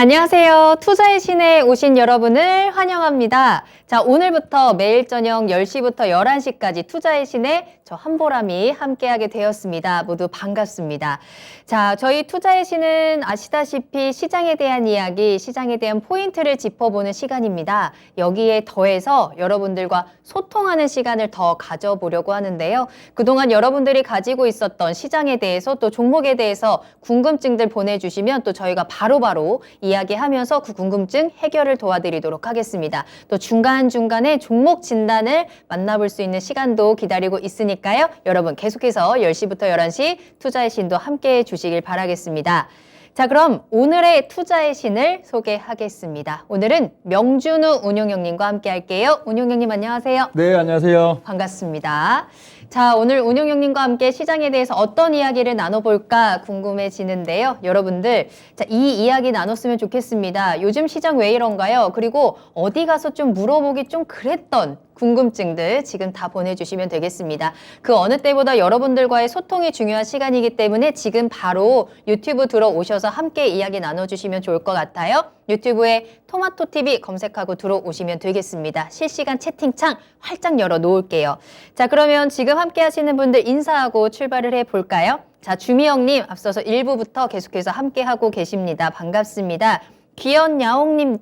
안녕하세요. 투자의 신에 오신 여러분을 환영합니다. 자, 오늘부터 매일 저녁 10시부터 11시까지 투자의 신에 저 한보람이 함께하게 되었습니다. 모두 반갑습니다. 자, 저희 투자의 신은 아시다시피 시장에 대한 이야기, 시장에 대한 포인트를 짚어보는 시간입니다. 여기에 더해서 여러분들과 소통하는 시간을 더 가져보려고 하는데요. 그동안 여러분들이 가지고 있었던 시장에 대해서 또 종목에 대해서 궁금증들 보내주시면 또 저희가 바로바로 이야기하면서 그 궁금증 해결을 도와드리도록 하겠습니다. 또 중간중간에 종목 진단을 만나볼 수 있는 시간도 기다리고 있으니까요. 여러분 계속해서 10시부터 11시 투자의 신도 함께해 주시길 바라겠습니다. 자, 그럼 오늘의 투자의 신을 소개하겠습니다. 오늘은 명준우 운용형님과 함께 할게요. 운용형님 안녕하세요. 네, 안녕하세요. 반갑습니다. 자, 오늘 운용형님과 함께 시장에 대해서 어떤 이야기를 나눠볼까 궁금해지는데요. 여러분들, 자, 이 이야기 나눴으면 좋겠습니다. 요즘 시장 왜 이런가요? 그리고 어디 가서 좀 물어보기 좀 그랬던 궁금증들 지금 다 보내주시면 되겠습니다. 그 어느 때보다 여러분들과의 소통이 중요한 시간이기 때문에 지금 바로 유튜브 들어오셔서 함께 이야기 나눠주시면 좋을 것 같아요. 유튜브에 토마토TV 검색하고 들어오시면 되겠습니다. 실시간 채팅창 활짝 열어 놓을게요. 자, 그러면 지금 함께 하시는 분들 인사하고 출발을 해볼까요? 자, 주미영님 앞서서 1부부터 계속해서 함께 하고 계십니다. 반갑습니다. 귀연야옹님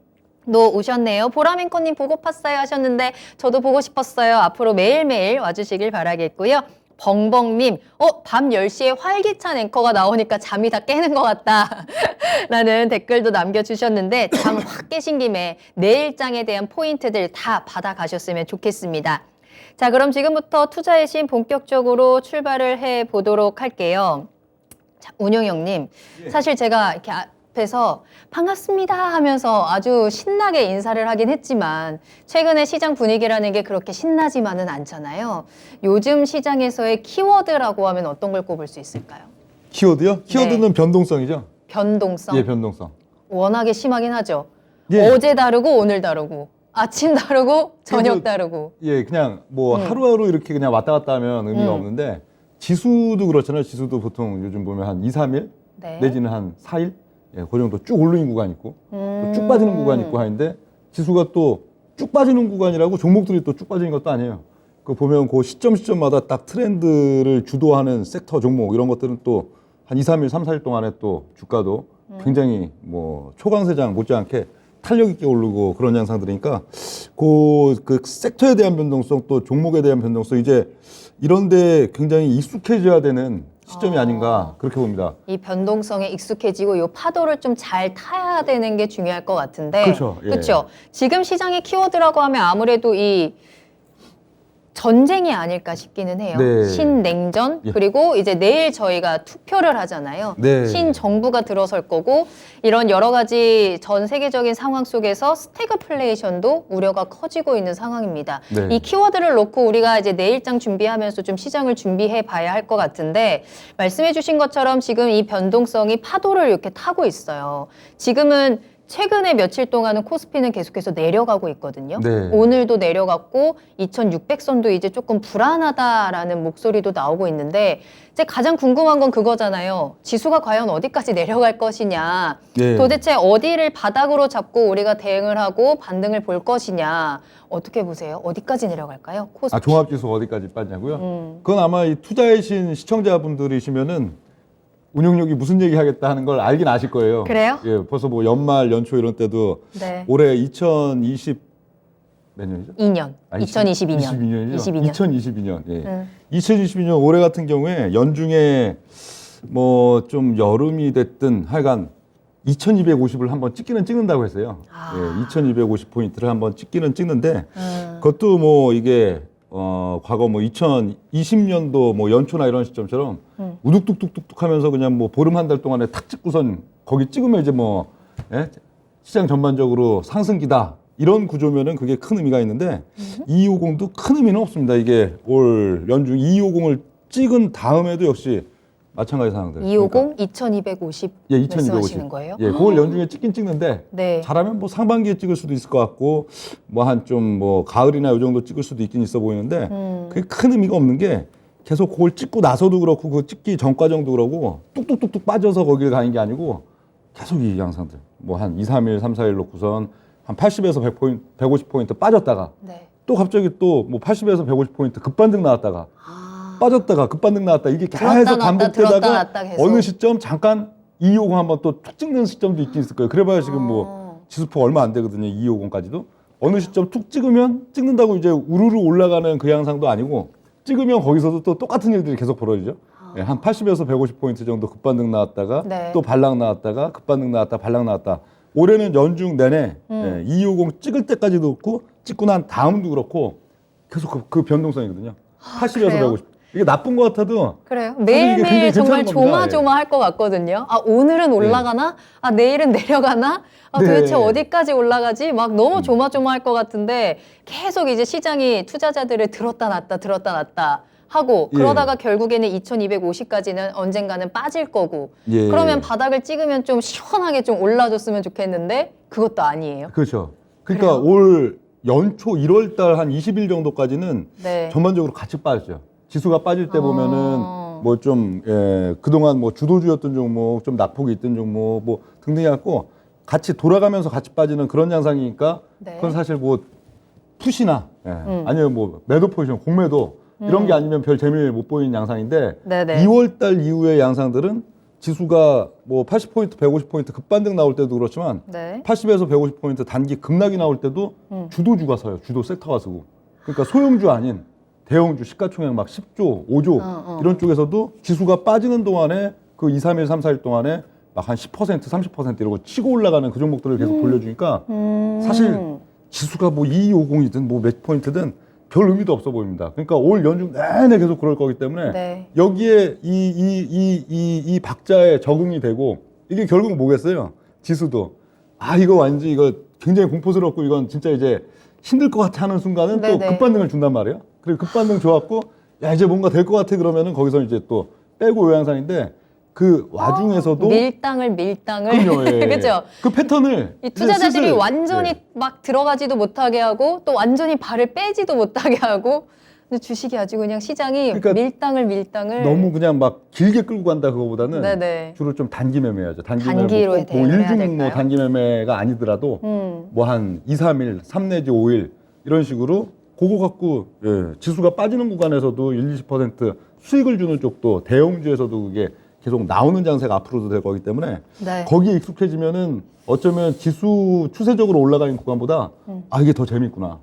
도 오셨네요. 보라맨코님 보고 팠어요 하셨는데 저도 보고 싶었어요. 앞으로 매일매일 와주시길 바라겠고요. 벙벙님, 밤 10시에 활기찬 앵커가 나오니까 잠이 다 깨는 것 같다 라는 댓글도 남겨주셨는데 잠 확 깨신 김에 내일장에 대한 포인트들 다 받아가셨으면 좋겠습니다. 자, 그럼 지금부터 투자의 신 본격적으로 출발을 해보도록 할게요. 자, 운용형님, 사실 제가 이렇게 앞에서 반갑습니다 하면서 아주 신나게 인사를 하긴 했지만 최근에 시장 분위기라는 게 그렇게 신나지만은 않잖아요. 요즘 시장에서의 키워드라고 하면 어떤 걸 꼽을 수 있을까요? 키워드요? 키워드는 변동성이죠? 변동성? 예, 변동성. 워낙에 심하긴 하죠. 예. 어제 다르고 오늘 다르고 아침 다르고 저녁 다르고. 예, 그냥 뭐 하루하루 이렇게 그냥 왔다 갔다 하면 의미가 없는데 지수도 그렇잖아요. 지수도 보통 요즘 보면 한 2, 3일 네. 내지는 한 4일 예, 그 정도 쭉 오르는 구간이 있고 또 쭉 빠지는 구간이 있고 하는데 지수가 또 쭉 빠지는 구간이라고 종목들이 또 쭉 빠지는 것도 아니에요. 그 보면 그 시점마다 딱 트렌드를 주도하는 섹터 종목 이런 것들은 또 한 2, 3일, 3, 4일 동안에 또 주가도 굉장히 뭐 초강세장 못지않게 탄력 있게 오르고 그런 양상들이니까 그 섹터에 대한 변동성 또 종목에 대한 변동성 이제 이런데 굉장히 익숙해져야 되는 시점이 아닌가 그렇게 봅니다. 이 변동성에 익숙해지고 이 파도를 좀 잘 타야 되는 게 중요할 것 같은데. 그렇죠. 예. 그렇죠. 지금 시장의 키워드라고 하면 아무래도 이 전쟁이 아닐까 싶기는 해요. 네. 신냉전 예. 그리고 이제 내일 저희가 투표를 하잖아요. 네. 신정부가 들어설 거고 이런 여러 가지 전 세계적인 상황 속에서 스태그플레이션도 우려가 커지고 있는 상황입니다. 네. 이 키워드를 놓고 우리가 이제 내일장 준비하면서 좀 시장을 준비해 봐야 할 것 같은데 말씀해 주신 것처럼 지금 이 변동성이 파도를 이렇게 타고 있어요. 지금은 최근에 며칠 동안은 코스피는 계속해서 내려가고 있거든요. 네. 오늘도 내려갔고 2600선도 이제 조금 불안하다라는 목소리도 나오고 있는데 이제 가장 궁금한 건 그거잖아요. 지수가 과연 어디까지 내려갈 것이냐. 네. 도대체 어디를 바닥으로 잡고 우리가 대응을 하고 반등을 볼 것이냐. 어떻게 보세요? 어디까지 내려갈까요? 코스피. 아, 종합지수가 어디까지 빠지냐고요? 그건 아마 이 투자의 신 시청자분들이시면은 운용력이 무슨 얘기 하겠다 하는 걸 알긴 아실 거예요. 그래요? 예, 벌써 뭐 연말, 연초 이런 때도 네. 올해 2020 몇 년이죠? 2년. 2022년. 22년이죠? 22년. 2022년. 예. 2022년 올해 같은 경우에 연중에 뭐 좀 여름이 됐든 하여간 2250을 한번 찍기는 찍는다고 했어요. 예, 2250포인트를 한번 찍기는 찍는데 그것도 뭐 이게 과거 뭐 2020년도 뭐 연초나 이런 시점처럼 우뚝뚝뚝뚝뚝 하면서 그냥 뭐 보름 한 달 동안에 탁 찍고선 거기 찍으면 이제 뭐 예? 시장 전반적으로 상승기다 이런 구조면은 그게 큰 의미가 있는데 2250도 큰 의미는 없습니다. 이게 올 연중 2250을 찍은 다음에도 역시 마찬가지 상황들. 250, 2250 예, 2250. 말씀하시는 거예요? 예, 그걸 연중에 찍긴 찍는데 네. 잘하면 뭐 상반기에 찍을 수도 있을 것 같고 뭐 한 좀 뭐 가을이나 요 정도 찍을 수도 있긴 있어 보이는데 그게 큰 의미가 없는 게 계속 그걸 찍고 나서도 그렇고 그 찍기 전 과정도 그러고 뚝뚝뚝뚝 빠져서 거기를 가는 게 아니고 계속 이 양상들 뭐 한 2, 3일, 3, 4일 놓고선 한 80에서 100포인트, 150포인트 빠졌다가 네. 또 갑자기 또 뭐 80에서 150포인트 급반등 나왔다가 빠졌다가 급반등 나왔다 이게 들었다 계속 놨다, 들었다 반복되다가 놨다 계속. 어느 시점 잠깐 250 한번 또 툭 찍는 시점도 있긴 있을 거예요. 그래봐야 지금 뭐 지수포 얼마 안 되거든요. 250까지도 어느 시점 툭 찍으면 찍는다고 이제 우르르 올라가는 그 양상도 아니고 찍으면 거기서도 또 똑같은 일들이 계속 벌어지죠. 예, 한 80에서 150포인트 정도 급반등 나왔다가 네. 또 반락 나왔다가 급반등 나왔다 발락 나왔다. 올해는 연중 내내 250 찍을 때까지도 그렇고 찍고 난 다음도 그렇고 계속 그 변동성이거든요. 80에서 그래요? 150. 이게 나쁜 것 같아도 그래요. 사실 이게 매일매일 굉장히 정말 괜찮은 겁니다. 조마조마할 것 같거든요. 아, 오늘은 올라가나? 아, 내일은 내려가나? 아, 도대체 네. 어디까지 올라가지? 막 너무 조마조마할 것 같은데 계속 이제 시장이 투자자들을 들었다 놨다 하고 예. 그러다가 결국에는 2250까지는 언젠가는 빠질 거고 예. 그러면 바닥을 찍으면 좀 시원하게 좀 올라줬으면 좋겠는데 그것도 아니에요. 그렇죠. 그러니까 그래요? 올 연초 1월 달 한 20일 정도까지는 네. 전반적으로 같이 빠졌죠. 지수가 빠질 때 보면은 아. 뭐 좀 그동안 뭐 주도주였던 종목, 좀 낙폭이 있던 종목 뭐 등등이 갖고 같이 돌아가면서 같이 빠지는 그런 양상이니까 네. 그건 사실 뭐 푸시나 아니면 뭐 매도 포지션, 공매도 이런 게 아니면 별 재미를 못 보이는 양상인데 네네. 2월 달 이후의 양상들은 지수가 뭐 80포인트, 150포인트 급반등 나올 때도 그렇지만 네. 80에서 150포인트 단기 급락이 나올 때도 주도주가 서요. 주도 섹터가 서고. 그러니까 소형주 아닌 대형주 시가총액 막 10조, 5조 이런 쪽에서도 지수가 빠지는 동안에 그 2, 3일, 3, 4일 동안에 막 한 10%, 30% 이러고 치고 올라가는 그 종목들을 계속 돌려주니까 사실 지수가 뭐 2250이든 뭐 몇 포인트든 별 의미도 없어 보입니다. 그러니까 올 연중 내내 계속 그럴 거기 때문에 네. 여기에 이 박자에 적응이 되고 이게 결국 뭐겠어요? 지수도 이거 완전 이거 굉장히 공포스럽고 이건 진짜 이제 힘들 것 같아 하는 순간은 또 네네. 급반등을 준단 말이에요. 그리고 급반등 좋았고 야 이제 뭔가 될 것 같아 그러면은 거기서 이제 또 빼고 요양상인데 그 와중에서도 밀당을 그럼요, 예. 그죠? 그 패턴을 이 투자자들이 슬슬, 완전히 예. 막 들어가지도 못하게 하고 또 완전히 발을 빼지도 못하게 하고 근데 주식이 아주 그냥 시장이 그러니까 밀당을 너무 그냥 막 길게 끌고 간다 그거보다는 네네. 주로 좀 단기 매매하죠. 단기로 뭐 대응을 해야 1중 뭐 될까요? 단기 매매가 아니더라도 뭐 한 2, 3일, 3 내지 5일 이런 식으로 그거 갖고 지수가 빠지는 구간에서도 1, 20% 수익을 주는 쪽도 대형주에서도 그게 계속 나오는 장세가 앞으로도 될 거기 때문에 네. 거기에 익숙해지면은 어쩌면 지수 추세적으로 올라가는 구간보다 이게 더 재밌구나.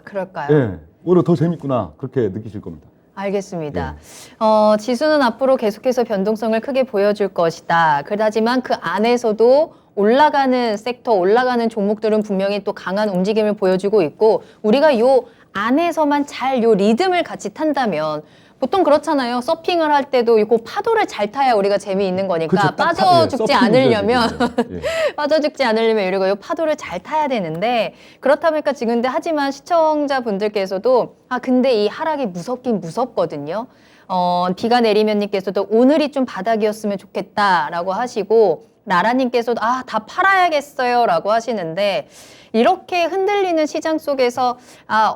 그럴까요? 예. 오히려 더 재밌구나. 그렇게 느끼실 겁니다. 알겠습니다. 지수는 앞으로 계속해서 변동성을 크게 보여줄 것이다. 그렇지만 그 안에서도 올라가는 섹터, 올라가는 종목들은 분명히 또 강한 움직임을 보여주고 있고 우리가 요 안에서만 잘 요 리듬을 같이 탄다면 보통 그렇잖아요. 서핑을 할 때도 이 파도를 잘 타야 우리가 재미있는 거니까 그쵸, 딱 빠져 예, 죽지 서핑이죠, 않으려면 지금. 예. 빠져 죽지 않으려면 우리가 이 파도를 잘 타야 되는데 그렇다 보니까 지금 근데 하지만 시청자분들께서도 근데 이 하락이 무섭긴 무섭거든요. 비가 내리면 님께서도 오늘이 좀 바닥이었으면 좋겠다라고 하시고 라라님께서도 다 팔아야겠어요 라고 하시는데 이렇게 흔들리는 시장 속에서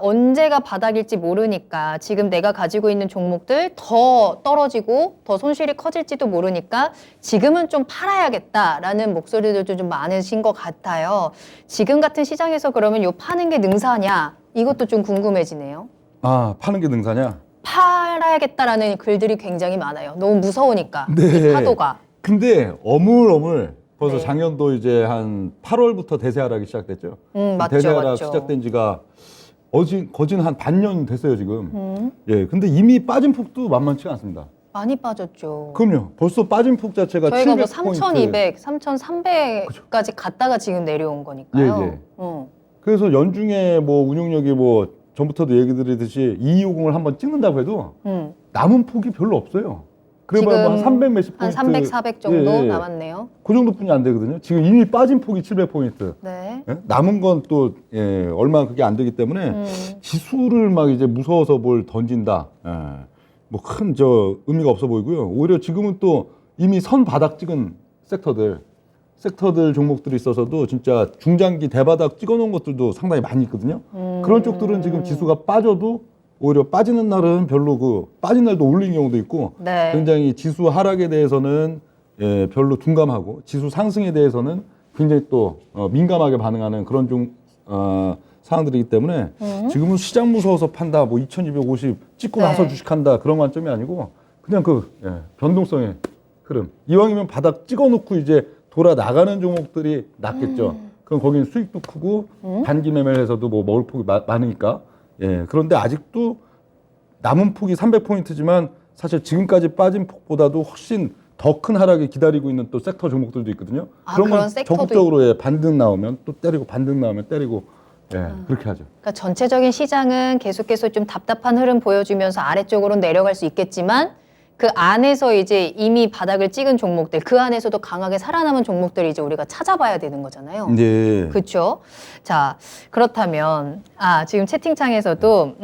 언제가 바닥일지 모르니까 지금 내가 가지고 있는 종목들 더 떨어지고 더 손실이 커질지도 모르니까 지금은 좀 팔아야겠다라는 목소리들도 좀 많으신 것 같아요. 지금 같은 시장에서 그러면 요 파는 게 능사냐 이것도 좀 궁금해지네요. 파는 게 능사냐? 팔아야겠다라는 글들이 굉장히 많아요. 너무 무서우니까 네. 이 파도가. 근데 어물어물 벌써 네. 작년도 이제 한 8월부터 대세 하락이 시작됐죠. 맞죠, 대세 하락 맞죠. 시작된 지가 거진 한 반년 됐어요 지금. 예, 근데 이미 빠진 폭도 만만치가 않습니다. 많이 빠졌죠. 그럼요. 벌써 빠진 폭 자체가 저희가 뭐 700포인트. 3,200, 3,300까지 갔다가 지금 내려온 거니까요. 예, 예. 그래서 연중에 뭐 운용력이 뭐 전부터도 얘기 드리듯이 2250을 한번 찍는다고 해도 남은 폭이 별로 없어요. 그래봐야 뭐한 300 몇십 한 포인트. 300, 400 정도 예, 예. 남았네요. 그 정도뿐이 안 되거든요. 지금 이미 빠진 폭이 700포인트. 네. 예? 남은 건 또 얼마 그게 안 되기 때문에 지수를 막 이제 무서워서 뭘 던진다. 뭐 큰 의미가 없어 보이고요. 오히려 지금은 또 이미 선 바닥 찍은 섹터들 종목들이 있어서도 진짜 중장기 대바닥 찍어놓은 것들도 상당히 많이 있거든요. 그런 쪽들은 지금 지수가 빠져도 오히려 빠지는 날은 별로 빠진 날도 올린 경우도 있고 네. 굉장히 지수 하락에 대해서는 예, 별로 둔감하고 지수 상승에 대해서는 굉장히 또 민감하게 반응하는 그런 상황들이기 때문에 지금은 시장 무서워서 판다, 뭐 2250 찍고 네. 나서 주식한다 그런 관점이 아니고 그냥 변동성의 흐름. 이왕이면 바닥 찍어놓고 이제 돌아 나가는 종목들이 낫겠죠. 그럼 거기는 수익도 크고 단기 매매를 해서도 뭐 먹을 폭이 많으니까. 예, 그런데 아직도 남은 폭이 300포인트지만 사실 지금까지 빠진 폭보다도 훨씬 더 큰 하락이 기다리고 있는 또 섹터 종목들도 있거든요. 그런 건 적극적으로 예, 반등 나오면 또 때리고 반등 나오면 때리고 예, 그렇게 하죠. 그러니까 전체적인 시장은 계속해서 좀 답답한 흐름 보여주면서 아래쪽으로 내려갈 수 있겠지만 그 안에서 이제 이미 바닥을 찍은 종목들, 그 안에서도 강하게 살아남은 종목들을 이제 우리가 찾아봐야 되는 거잖아요. 네. 그렇죠. 자, 그렇다면 지금 채팅창에서도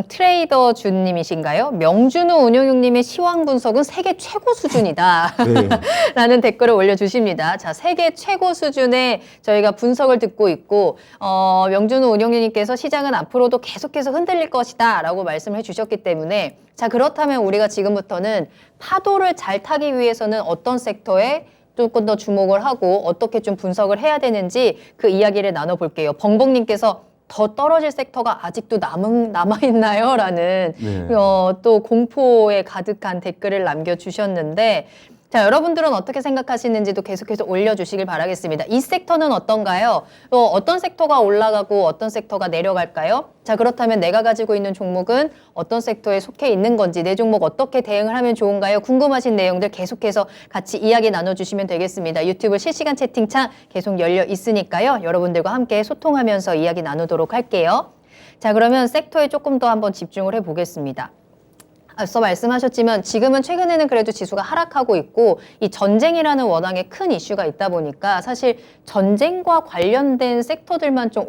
트레이더 준님이신가요? 명준우 운용육님의 시황 분석은 세계 최고 수준이다. 네. 라는 댓글을 올려주십니다. 자, 세계 최고 수준의 저희가 분석을 듣고 있고 명준우 운용육님께서 시장은 앞으로도 계속해서 흔들릴 것이다 라고 말씀을 해주셨기 때문에 자, 그렇다면 우리가 지금부터는 파도를 잘 타기 위해서는 어떤 섹터에 조금 더 주목을 하고 어떻게 좀 분석을 해야 되는지 그 이야기를 나눠볼게요. 벙벙님께서 더 떨어질 섹터가 아직도 남아있나요? 라는 네. 또 공포에 가득한 댓글을 남겨주셨는데 자, 여러분들은 어떻게 생각하시는지도 계속해서 올려주시길 바라겠습니다. 이 섹터는 어떤가요? 또 어떤 섹터가 올라가고 어떤 섹터가 내려갈까요? 자, 그렇다면 내가 가지고 있는 종목은 어떤 섹터에 속해 있는 건지 내 종목 어떻게 대응을 하면 좋은가요? 궁금하신 내용들 계속해서 같이 이야기 나눠주시면 되겠습니다. 유튜브 실시간 채팅창 계속 열려 있으니까요. 여러분들과 함께 소통하면서 이야기 나누도록 할게요. 자, 그러면 섹터에 조금 더 한번 집중을 해보겠습니다. 앞서 말씀하셨지만 지금은 최근에는 그래도 지수가 하락하고 있고 이 전쟁이라는 워낙에 큰 이슈가 있다 보니까 사실 전쟁과 관련된 섹터들만 좀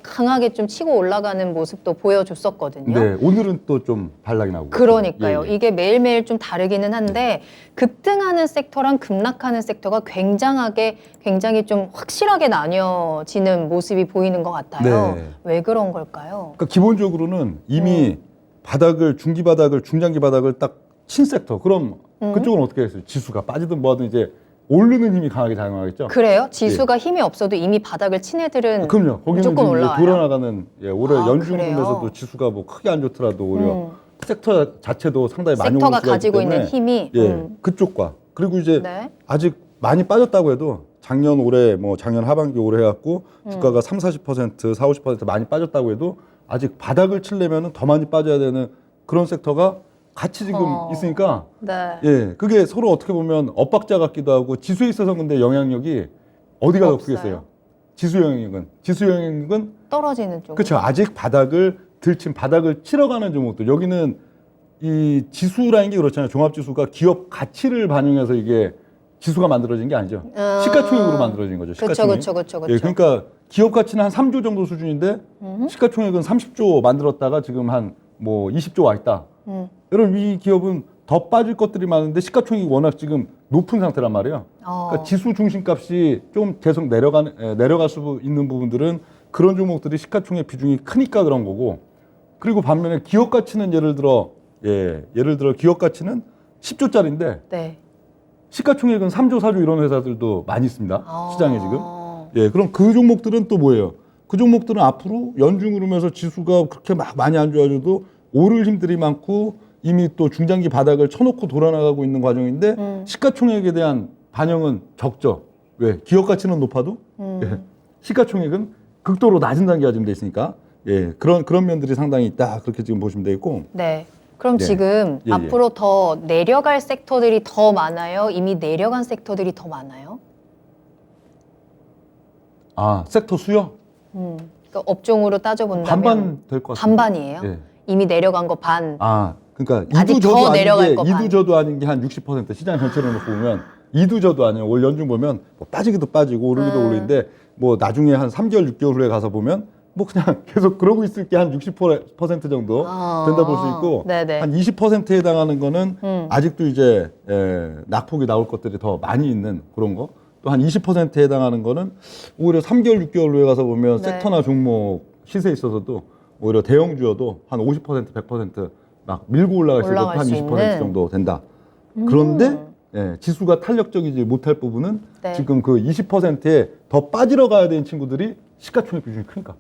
강하게 좀 치고 올라가는 모습도 보여줬었거든요. 네, 오늘은 또 좀 반락이 나오고. 그러니까요. 예, 예. 이게 매일매일 좀 다르기는 한데 급등하는 섹터랑 급락하는 섹터가 굉장히 좀 확실하게 나뉘어지는 모습이 보이는 것 같아요. 네. 왜 그런 걸까요? 그러니까 기본적으로는 이미 중기 바닥을, 중장기 바닥을 딱 친 섹터. 그럼 그쪽은 어떻게 했어요? 지수가 빠지든 뭐하든 이제 오르는 힘이 강하게 작용하겠죠? 그래요? 지수가 힘이 없어도 이미 바닥을 친 애들은 그럼요. 거기는 무조건 이제 올라와요. 돌아나가는, 예, 올해 연중금에서도 그래요? 지수가 뭐 크게 안 좋더라도 오히려 섹터 자체도 상당히 많이 오를 섹터가 수가 있기 가지고 있는 때문에 힘이 예, 그쪽과 그리고 이제 네. 아직 많이 빠졌다고 해도 작년 하반기 올해 해갖고 주가가 30-40%, 40-50% 많이 빠졌다고 해도 아직 바닥을 치려면 더 많이 빠져야 되는 그런 섹터가 같이 지금 있으니까 네. 예, 그게 서로 어떻게 보면 엇박자 같기도 하고 지수에 있어서 근데 영향력이 어디가 더 없어요? 크겠어요? 지수 영향력은 떨어지는 쪽. 그렇죠. 아직 바닥을 치러가는 종목들. 여기는 이 지수라는 게 그렇잖아요. 종합지수가 기업 가치를 반영해서 이게 지수가 만들어진 게 아니죠. 시가총액으로 만들어진 거죠. 시가총액. 그렇죠. 예, 그러니까 기업 가치는 한 3조 정도 수준인데 시가총액은 30조 만들었다가 지금 한 뭐 20조 와 있다. 여러분 이 기업은 더 빠질 것들이 많은데 시가총액이 워낙 지금 높은 상태란 말이에요. 그러니까 지수 중심값이 좀 계속 내려갈 수 있는 부분들은 그런 종목들이 시가총액 비중이 크니까 그런 거고. 그리고 반면에 기업 가치는 예를 들어 기업 가치는 10조짜리인데 네. 시가총액은 3조, 4조 이런 회사들도 많이 있습니다. 시장에 지금. 예, 그럼 그 종목들은 또 뭐예요? 그 종목들은 앞으로 연중으로면서 지수가 그렇게 막 많이 안 좋아져도 오를 힘들이 많고 이미 또 중장기 바닥을 쳐놓고 돌아나가고 있는 과정인데 시가총액에 대한 반영은 적죠. 왜? 기업 가치는 높아도 예, 시가총액은 극도로 낮은 단계가 지금 돼 있으니까 예, 그런 면들이 상당히 있다. 그렇게 지금 보시면 되겠고. 네. 그럼 네. 지금 예, 예. 앞으로 더 내려갈 섹터들이 더 많아요? 이미 내려간 섹터들이 더 많아요? 섹터 수요? 그러니까 업종으로 따져본다면 반반 될 것 같아요. 반반이에요? 예. 이미 내려간 거 반. 그러니까 아직 이두 저도 더 아닌 내려갈 게 거 반. 이두 저도 아닌 게 한 60% 시장 전체로 놓고 보면 이두 저도 아니에요. 올 연중 보면 뭐 빠지기도 빠지고 오르기도 오르는데 뭐 나중에 한 3개월, 6개월 후에 가서 보면 뭐 그냥 계속 그러고 있을 게 한 60% 정도 된다 볼 수 있고 네네. 한 20%에 해당하는 거는 아직도 이제 낙폭이 나올 것들이 더 많이 있는 그런 거. 또 한 20%에 해당하는 거는 오히려 3개월, 6개월 후에 가서 보면 네. 섹터나 종목 시세에 있어서도 오히려 대형주여도 한 50%, 100% 막 밀고 올라갈 수 있고 올라갈 한 수 20% 있는. 정도 된다. 그런데 예, 지수가 탄력적이지 못할 부분은 네. 지금 그 20%에 더 빠지러 가야 되는 친구들이 시가총액 비중이 크니까.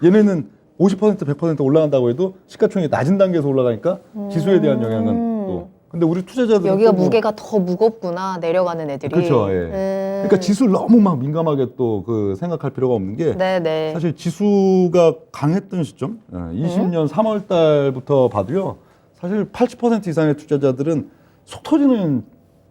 예, 얘네는 50% 100% 올라간다고 해도 시가총액이 낮은 단계에서 올라가니까 지수에 대한 영향은 또. 근데 우리 투자자들은 여기가 또 뭐- 무게가 더 무겁구나, 내려가는 애들이. 그렇죠. 예. 그러니까 지수를 너무 막 민감하게 또 그 생각할 필요가 없는 게 네네. 사실 지수가 강했던 시점, 20년 3월 달부터 봐도요. 사실 80% 이상의 투자자들은 속 터지는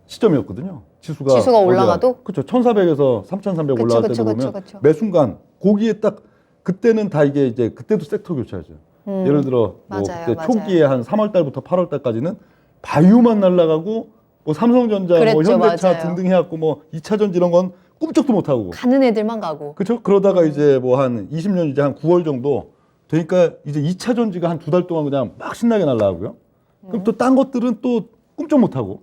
시점이었거든요. 지수가 올라가도? 그렇죠. 1,400에서 3,300 그쵸, 올라갈 그쵸, 때도 보면 그쵸, 그쵸. 매 순간 거기에 딱 그때는 다 이게 이제 그때도 섹터 교체하죠. 예를 들어 뭐 맞아요, 그때 맞아요. 초기에 한 3월 달부터 8월 달까지는 바이오만 날아가고 뭐 삼성전자, 뭐 그랬죠, 현대차 맞아요. 등등 해갖고 뭐 2차 전지 이런 건 꿈쩍도 못 하고. 가는 애들만 가고. 그렇죠. 그러다가 이제 뭐 한 20년 이제 한 9월 정도 되니까 이제 2차 전지가 한 2달 동안 그냥 막 신나게 날아가고요. 그럼 또 딴 것들은 또 꿈쩍 못 하고.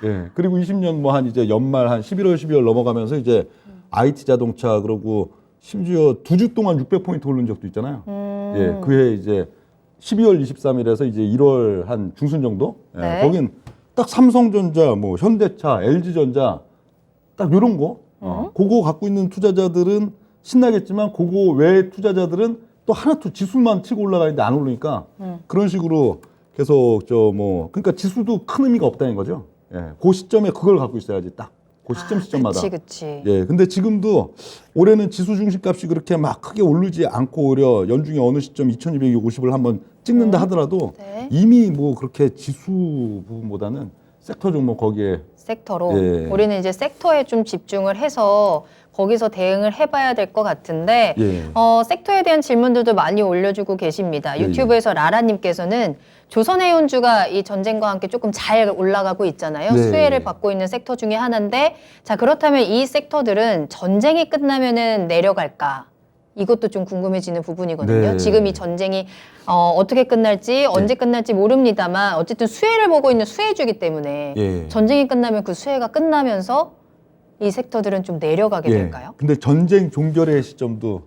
예. 그리고 20년 뭐 한 이제 연말 한 11월, 12월 넘어가면서 이제 IT 자동차 그러고 심지어 2주 동안 600포인트 오른 적도 있잖아요. 예. 그해 이제 12월 23일에서 이제 1월 한 중순 정도. 예. 네. 거긴 딱 삼성전자, 뭐 현대차, LG전자 딱 요런 거. 그거 갖고 있는 투자자들은 신나겠지만 그거 외의 투자자들은 또 하나 또 지수만 치고 올라가는데 안 오르니까 그런 식으로 계속 저 뭐 그러니까 지수도 큰 의미가 없다는 거죠. 예. 그 시점에 그걸 갖고 있어야지 딱. 그 시점마다. 그치. 예. 근데 지금도 올해는 지수 중심값이 그렇게 막 크게 오르지 않고 오히려 연중에 어느 시점 2250을 한번 찍는다 하더라도 네. 이미 뭐 그렇게 지수 부분보다는 섹터 종목 거기에 섹터로. 예. 우리는 이제 섹터에 좀 집중을 해서 거기서 대응을 해봐야 될 것 같은데, 예. 섹터에 대한 질문들도 많이 올려주고 계십니다. 예, 유튜브에서 라라님께서는 조선해운주가 이 전쟁과 함께 조금 잘 올라가고 있잖아요. 네. 수혜를 받고 있는 섹터 중에 하나인데, 자, 그렇다면 이 섹터들은 전쟁이 끝나면은 내려갈까? 이것도 좀 궁금해지는 부분이거든요. 네. 지금 이 전쟁이 어떻게 끝날지, 언제 끝날지 모릅니다만 어쨌든 수혜를 보고 있는 수혜주기 때문에 예. 전쟁이 끝나면 그 수혜가 끝나면서 이 섹터들은 좀 내려가게 예. 될까요? 근데 전쟁 종결의 시점도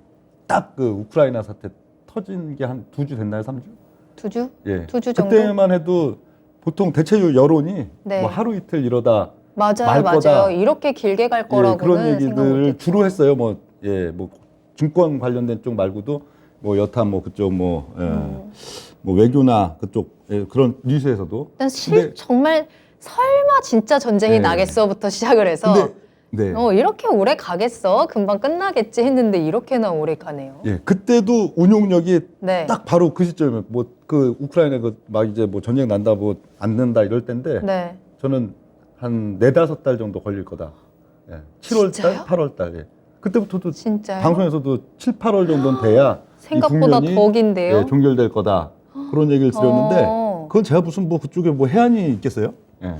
딱 그 우크라이나 사태 터진 게 한 2주 됐나요? 3주? 투주? 예. 투주 정도? 그때만 해도 보통 대체적으로 여론이 네. 뭐 하루 이틀 이러다 맞아요, 말 맞아요. 거다. 이렇게 길게 갈 예, 거라고는 그런 생각 얘기들을 못했죠. 주로 했어요. 뭐 예, 뭐 증권 관련된 쪽 말고도 뭐 여타 뭐 그쪽 뭐, 뭐 외교나 그쪽 예, 그런 뉴스에서도. 일단 근데- 정말 설마 진짜 전쟁이 네. 나겠어부터 시작을 해서 근데 네. 이렇게 오래 가겠어? 금방 끝나겠지 했는데 이렇게나 오래 가네요. 예, 그때도 운용력이 네. 딱 바로 그 시점에 뭐 그 우크라이나 그 막 이제 뭐 전쟁 난다 뭐 안 된다 이럴 때인데 네. 저는 한 4-5달 정도 걸릴 거다. 예. 7월 진짜요? 달, 8월 달. 예. 그때부터도 진짜요? 방송에서도 7, 8월 정도는 돼야 생각보다 이 국면이 더 긴데요? 예, 종결될 거다. 그런 얘기를 드렸는데 어. 그건 제가 무슨 뭐 그쪽에 뭐 해안이 있겠어요? 예.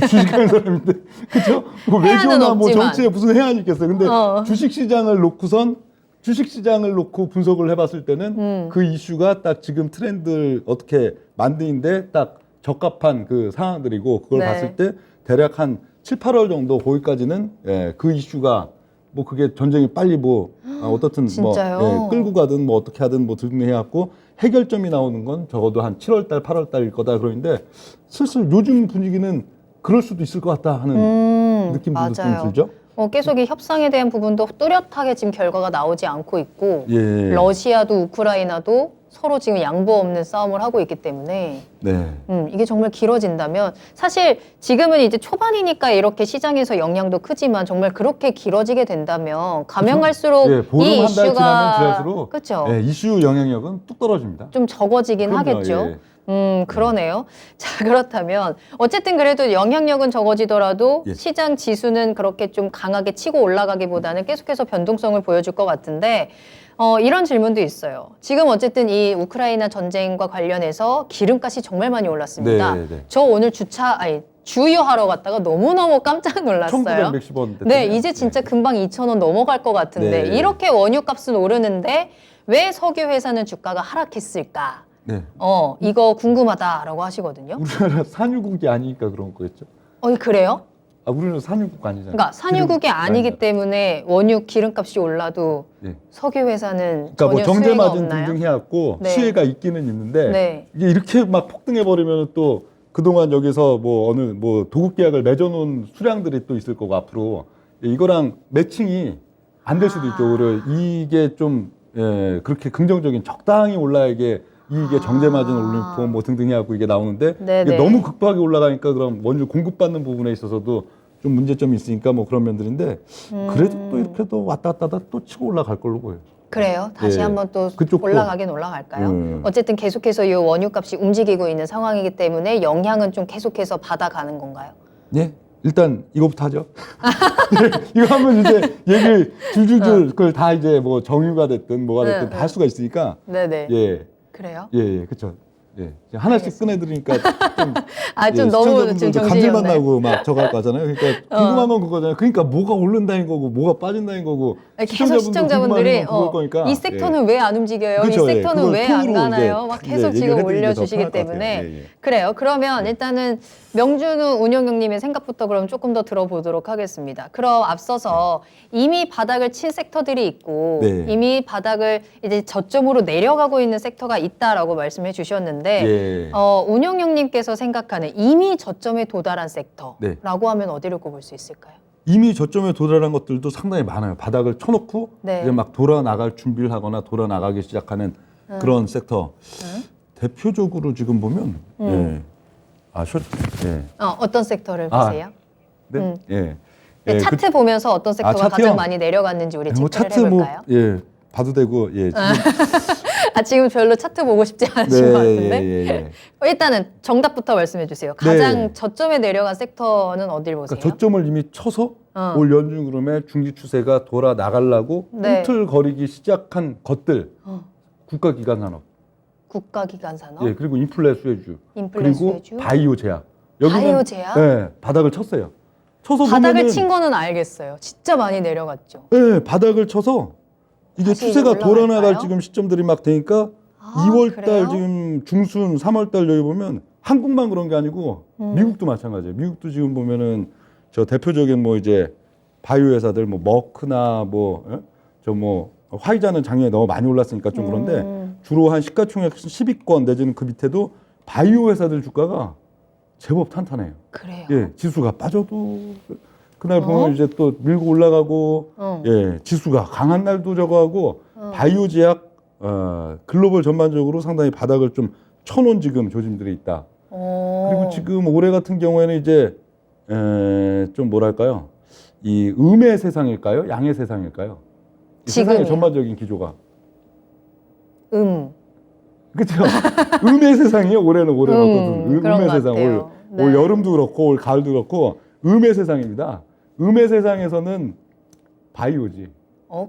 주식하는 사람인데 그죠? 뭐 해안은 외교나 뭐 없지만. 정치에 무슨 해안이 있겠어요? 근데 주식시장을 놓고선 주식시장을 놓고 분석을 해봤을 때는 그 이슈가 딱 지금 트렌드를 어떻게 만드는데 딱 적합한 그 상황들이고 그걸 네. 봤을 때 대략 한 7, 8월 정도 거기까지는 예, 그 이슈가 뭐 그게 전쟁이 빨리 뭐 어떻든 뭐 진짜요? 예, 끌고 가든 뭐 어떻게 하든 뭐 등등해갖고 해결점이 나오는 건 적어도 한 7월 달, 8월 달일 거다 그러는데 슬슬 요즘 분위기는 그럴 수도 있을 것 같다 하는 느낌도 좀 맞아요. 들죠. 계속 이 협상에 대한 부분도 뚜렷하게 지금 결과가 나오지 않고 있고 예. 러시아도 우크라이나도 서로 지금 양보 없는 싸움을 하고 있기 때문에 네. 이게 정말 길어진다면 사실 지금은 이제 초반이니까 이렇게 시장에서 영향도 크지만 정말 그렇게 길어지게 된다면 가면 갈수록 예, 보름 이 한 달 지나면 이슈가 지날수록 그렇죠. 예, 이슈 영향력은 뚝 떨어집니다. 좀 적어지긴 그럼요, 하겠죠. 예. 그러네요. 자, 그렇다면 어쨌든 그래도 영향력은 적어지더라도 예. 시장 지수는 그렇게 좀 강하게 치고 올라가기보다는 계속해서 변동성을 보여줄 것 같은데 이런 질문도 있어요. 지금 어쨌든 이 우크라이나 전쟁과 관련해서 기름값이 정말 많이 올랐습니다. 네, 네. 저 오늘 주유하러 갔다가 너무너무 깜짝 놀랐어요. 1900원 네, 이제 진짜 금방 2,000원 넘어갈 것 같은데 네. 이렇게 원유 값은 오르는데 왜 석유 회사는 주가가 하락했을까? 네. 이거 궁금하다라고 하시거든요. 우리나라 산유국이 아니니까 그런 거겠죠. 그래요? 아, 우리는 산유국 아니잖아요. 그러니까 산유국이 기름 아니기 아니잖아요. 때문에 원유 기름값이 올라도 예. 석유 회사는 그러니까 뭐 전혀 정제 수혜가 마진 없나요? 등등 해갖고 네. 수혜가 있기는 있는데 네. 이게 이렇게 막 폭등해 버리면 또 그동안 여기서 뭐 어느 뭐 도급 계약을 맺어놓은 수량들이 또 있을 거고 앞으로 이거랑 매칭이 안 될 수도 있죠. 오히려 이게 좀 그렇게 긍정적인 적당히 올라야 이게 정제 마진 올림픽 뭐 등등 해갖고 이게 나오는데 네네. 이게 너무 급하게 올라가니까 그럼 원유 공급받는 부분에 있어서도 좀 문제점이 있으니까 뭐 그런 면들인데 그래도 또 이렇게 또 왔다 갔다 또 치고 올라갈 걸로 보여요. 그래요. 다시 예. 한번 또 그쪽도. 올라가긴 올라갈까요? 어쨌든 계속해서 이 원유값이 움직이고 있는 상황이기 때문에 영향은 좀 계속해서 받아가는 건가요? 예. 일단 이거부터 하죠. 이거 하면 이제 얘기 줄줄줄 그걸 다 이제 뭐 정유가 됐든 뭐가 됐든 다 할 수가 있으니까. 네네. 예. 그래요? 예, 그렇죠. 예. 하나씩 꺼내드리니까 좀, 좀 너무 지금 시청자분들도 정신이 감질만 없네. 나고 막 저거 할 거잖아요. 그러니까 궁금한 건 그거잖아요. 그러니까 뭐가 오른다는 거고 뭐가 빠진다는 거고 계속 시청자분들이 그걸 거니까. 이 섹터는 왜 안 움직여요? 그렇죠, 이 섹터는 그걸 왜 안 톤으로 가나요? 이제 막 계속 이제 지금 얘기를 해드리는 게 더 올려주시기 편할 것 때문에 같아요. 예. 그래요. 그러면 일단은 명준우 운영형님의 생각부터 그럼 조금 더 들어보도록 하겠습니다. 그럼 앞서서 이미 바닥을 친 섹터들이 있고 네. 이미 바닥을 이제 저점으로 내려가고 있는 섹터가 있다라고 말씀해 주셨는데 예. 운영형님께서 생각하는 이미 저점에 도달한 섹터라고 네. 하면 어디를 꼽을 수 있을까요? 이미 저점에 도달한 것들도 상당히 많아요. 바닥을 쳐놓고 네. 이제 막 돌아 나갈 준비를 하거나 돌아 나가기 시작하는 그런 섹터. 대표적으로 지금 보면 예. 예. 어떤 섹터를 보세요? 네. 예. 네, 예, 차트 보면서 어떤 섹터가 차트요? 가장 많이 내려갔는지 우리 뭐 체크를 차트 해볼까요? 예. 봐도 되고 예. 지금 지금 별로 차트 보고 싶지 않으신 것 같은데 예. 일단은 정답부터 말씀해 주세요. 가장 저점에 내려간 섹터는 어딜 보세요? 그러니까 저점을 이미 쳐서 올 연중 흐름에 중기 추세가 돌아 나가려고 네. 꿈틀거리기 시작한 것들. 국가기관 산업. 국가기관 산업, 예, 그리고 인플레 수혜주. 인플레 그리고 수혜주, 바이오 제약. 바이오 제약? 예, 바닥을 쳤어요. 쳐서 바닥을 보면은 친 거는 알겠어요. 진짜 많이 내려갔죠. 예, 바닥을 쳐서 이게 다시 추세가 이제 돌아 나갈 올라갈까요? 지금 시점들이 막 되니까 아, 2월 그래요? 달 지금 중순 3월 달 여기 보면 한국만 그런 게 아니고 미국도 마찬가지예요. 미국도 지금 보면은 저 대표적인 뭐 이제 바이오 회사들 뭐 머크나 뭐 저 뭐 화이자는 작년에 너무 많이 올랐으니까 좀 그런데 주로 한 시가총액 10위권 내지는 그 밑에도 바이오 회사들 주가가 제법 탄탄해요. 그래요. 예, 지수가 빠져도 그날 보면 이제 또 밀고 올라가고 예, 지수가 강한 날도 저거 하고 바이오 제약 글로벌 전반적으로 상당히 바닥을 좀 쳐놓은 지금 조짐들이 있다. 그리고 지금 올해 같은 경우에는 이제 좀 뭐랄까요? 이 음의 세상일까요? 양의 세상일까요? 이 세상의 지금이요? 전반적인 기조가 그렇죠. 음의 세상이에요. 올해는 어떤 그런 음의 것 세상. 같아요. 올 네. 여름도 그렇고 올 가을도 그렇고 음의 세상입니다. 음의 세상에서는 바이오지.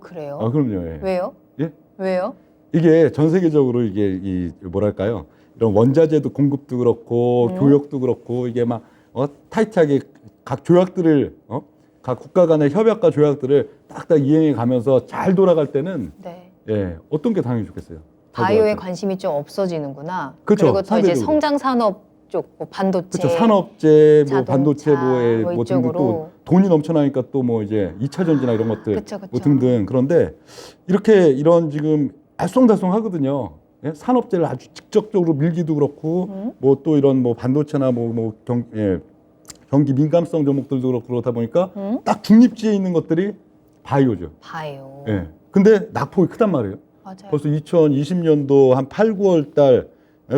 그래요? 그럼요. 예. 왜요? 예? 왜요? 이게 전 세계적으로 이게 이 뭐랄까요? 이런 원자재도 공급도 그렇고 교역도 그렇고 이게 막 타이트하게 각 조약들을 각 국가 간의 협약과 조약들을 딱딱 이행해 가면서 잘 돌아갈 때는 네. 예, 어떤 게 당연히 좋겠어요. 잘 바이오에 돌아갈 때. 관심이 좀 없어지는구나. 그렇죠. 그리고 또 이제 상대적으로. 성장 산업 쪽, 뭐 반도체, 그렇죠. 산업재, 뭐 자동차, 반도체, 뭐 뭐 등등 이쪽으로. 또 돈이 넘쳐나니까 또 뭐 이제 2차 전지나 이런 것들 그쵸. 뭐 등등 그런데 이렇게 이런 지금 알쏭달쏭하거든요. 예? 산업재를 아주 직접적으로 밀기도 그렇고 뭐 또 이런 뭐 반도체나 경기 민감성 종목들도 그렇고 그렇다 보니까 딱 중립지에 있는 것들이 바이오죠. 바이오. 예. 근데 낙폭이 크단 말이에요. 맞아요. 벌써 2020년도 한 8, 9월 달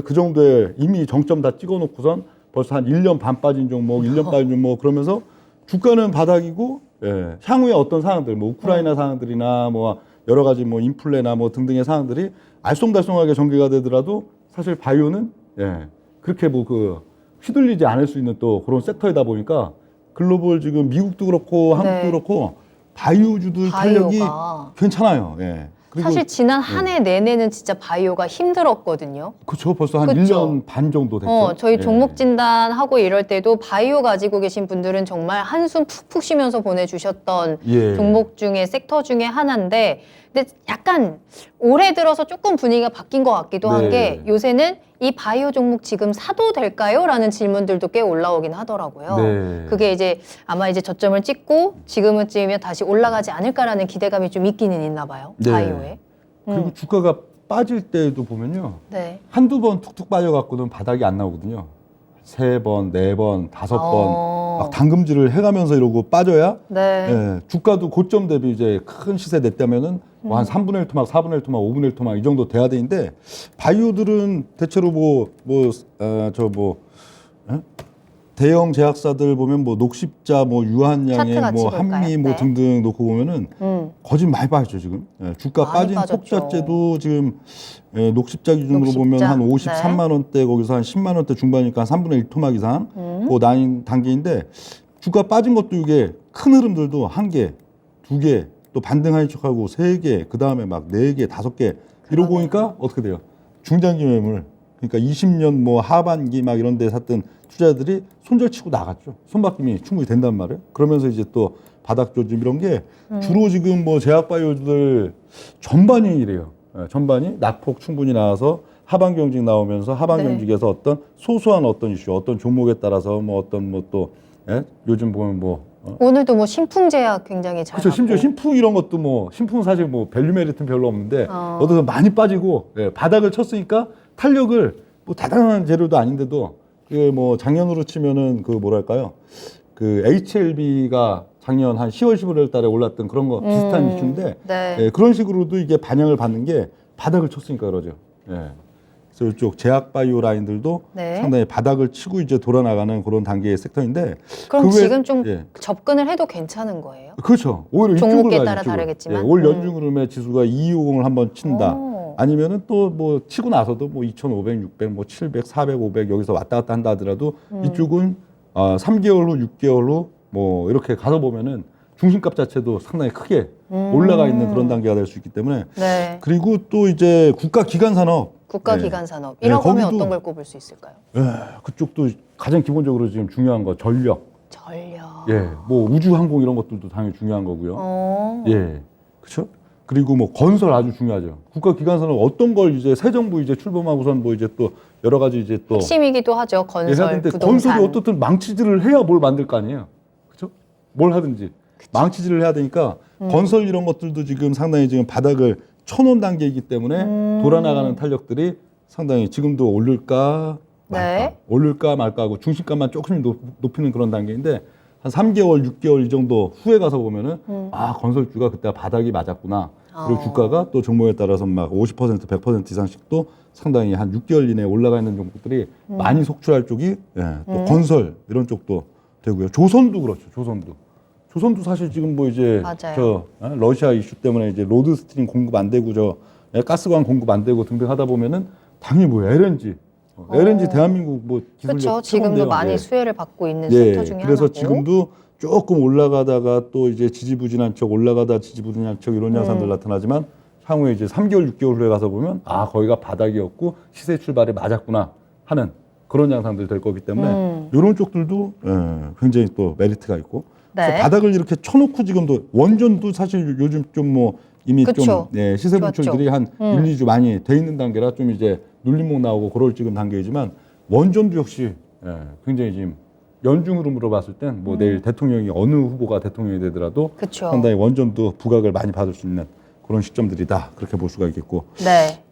그 정도에 이미 정점 다 찍어 놓고선 벌써 한 1년 반 빠진 종목, 1년 빠진 종목 그러면서 주가는 바닥이고 예. 향후에 어떤 상황들 뭐 우크라이나 상황들이나 뭐 여러 가지 뭐 인플레나 뭐 등등의 상황들이 알쏭달쏭하게 전개가 되더라도 사실 바이오는 예. 그렇게 뭐 그 휘둘리지 않을 수 있는 또 그런 섹터이다 보니까 글로벌 지금 미국도 그렇고 한국도 네. 그렇고 바이오주들 탄력이 바이오가 괜찮아요. 예. 그리고 사실 지난 한 해 내내는 진짜 바이오가 힘들었거든요. 그렇죠. 벌써 한 그쵸? 1년 반 정도 됐죠. 저희 예. 종목 진단하고 이럴 때도 바이오 가지고 계신 분들은 정말 한숨 푹푹 쉬면서 보내주셨던 예. 종목 중에 섹터 중에 하나인데 근데 약간 올해 들어서 조금 분위기가 바뀐 것 같기도 한 네. 게 요새는 이 바이오 종목 지금 사도 될까요? 라는 질문들도 꽤 올라오긴 하더라고요. 네. 그게 이제 아마 이제 저점을 찍고 지금은쯤이면 다시 올라가지 않을까라는 기대감이 좀 있기는 있나 봐요. 네. 바이오에. 그리고 주가가 빠질 때도 보면요. 네. 한두 번 툭툭 빠져갖고는 바닥이 안 나오거든요. 3번, 4번, 5번 어. 막 당금질을 해가면서 이러고 빠져야 네. 예, 주가도 고점 대비 이제 큰 시세 냈다면은 뭐 한 3분의 1 토막, 4분의 1 토막, 5분의 1 토막 이 정도 돼야 되는데 바이오들은 대체로 대형 제약사들 보면 뭐 녹십자, 뭐 유한양행, 차트 같이 뭐 볼까요? 한미 뭐 네. 등등 놓고 보면은 거짓 많이 빠졌죠 지금. 예, 주가 많이 빠진 빠졌죠. 폭자재도 지금 녹십자 기준으로 녹십자, 보면 한 네. 53만 원대 거기서 한 10만 원대 중반이니까 한 3분의 1 토막 이상 그 나인 단계인데 주가 빠진 것도 이게 큰 흐름들도 1개, 2개, 또 반등하는 척하고 3개, 그 다음에 막 4개, 5개 이러고 보니까 어떻게 돼요? 중장기 매물. 그러니까 20년 뭐 하반기 막 이런 데 샀던 투자자들이 손절치고 나갔죠. 손바뀜이 충분히 된단 말이에요. 그러면서 이제 또 바닥 조짐 이런 게 주로 지금 뭐 제약바이오들 전반이 이래요. 예, 전반이 낙폭 충분히 나와서 하반 경직 나오면서 하반 네. 경직에서 어떤 소소한 어떤 이슈, 어떤 종목에 따라서 뭐 어떤 뭐 또 요즘 보면 오늘도 뭐 신풍제약 굉장히 잘 그렇죠. 심지어 갔고. 신풍 이런 것도 뭐 신풍은 사실 뭐 밸류 메리트는 별로 없는데 어디서 많이 빠지고 바닥을 쳤으니까 탄력을 뭐 대단한 재료도 아닌데도 그 뭐 작년으로 치면은 그 뭐랄까요 그 HLB가 작년 한 10월 11월 달에 올랐던 그런 거 비슷한 이슈인데 네. 예, 그런 식으로도 이게 반영을 받는 게 바닥을 쳤으니까 그러죠. 예. 그래서 이쪽 제약 바이오 라인들도 네. 상당히 바닥을 치고 이제 돌아나가는 그런 단계의 섹터인데 그럼 그 외- 지금 좀 예. 접근을 해도 괜찮은 거예요? 그렇죠. 오히려 종목에 이쪽으로 따라 가야죠, 이쪽으로. 다르겠지만. 예, 올 연중 흐름에 지수가 2250을 한번 친다. 오. 아니면은 또 뭐 치고 나서도 뭐 2500, 600, 뭐 700, 400, 500 여기서 왔다 갔다 한다 하더라도 이쪽은 3개월 후, 6개월 후 뭐 이렇게 가서 보면은 중심값 자체도 상당히 크게 올라가 있는 그런 단계가 될 수 있기 때문에 네. 그리고 또 이제 국가 기관 산업 국가기관 산업. 예, 이라고 하면 거기도- 어떤 걸 꼽을 수 있을까요? 그쪽도 가장 기본적으로 지금 중요한 거 전력, 전력. 뭐 우주 항공 이런 것들도 당연히 중요한 거고요. 어. 그렇죠? 그리고 뭐 건설 아주 중요하죠. 국가 기관 산업 어떤 걸 이제 새 정부 이제 출범하고선 뭐 이제 또 여러 가지 이제 또 핵심이기도 하죠. 해야 건설, 되는데 부동산. 건설이 어떻든 망치질을 해야 뭘 만들 거 아니에요. 그렇죠? 뭘 하든지 망치질을 해야 되니까 건설 이런 것들도 지금 상당히 지금 바닥을 쳐놓은 단계이기 때문에 돌아나가는 탄력들이 상당히 지금도 오를까 말까, 네. 오를까 말까 하고 중심값만 조금 높이는 그런 단계인데 한 3개월, 6개월 이 정도 후에 가서 보면은 아 건설주가 그때 바닥이 맞았구나. 그리고 주가가 또 종목에 따라서 막 50%, 100% 이상씩 또 상당히 한 6개월 이내에 올라가 있는 종목들이 많이 속출할 쪽이 또 건설 이런 쪽도 되고요. 조선도 그렇죠. 조선도 사실 지금 뭐 이제 맞아요. 러시아 이슈 때문에 이제 로드스트림 공급 안 되고 가스관 공급 안 되고 등등 하다 보면은 당연히 뭐 LNG 대한민국 뭐 기술력 그렇죠. 최고인데요. 지금도 많이 예. 수혜를 받고 있는 섹터 중에 그래서 하나고. 지금도 조금 올라가다가 또 이제 지지부진한 척 올라가다 지지부진한 척 이런 양상들 나타나지만 향후에 이제 3개월, 6개월 후에 가서 보면 아 거기가 바닥이었고 시세 출발이 맞았구나 하는 그런 양상들 될 거기 때문에 이런 쪽들도 굉장히 또 메리트가 있고 네. 그래서 바닥을 이렇게 쳐놓고 지금도 원전도 사실 요즘 좀 뭐 이미 그쵸. 좀 시세 분출들이 한 1, 2주 많이 돼 있는 단계라 좀 이제 눌림목 나오고 그럴 지금 단계이지만 원전도 역시 굉장히 지금 연중 흐름으로 봤을 땐 뭐 내일 대통령이 어느 후보가 대통령이 되더라도 그쵸. 상당히 원전도 부각을 많이 받을 수 있는 그런 시점들이다 그렇게 볼 수가 있겠고 네.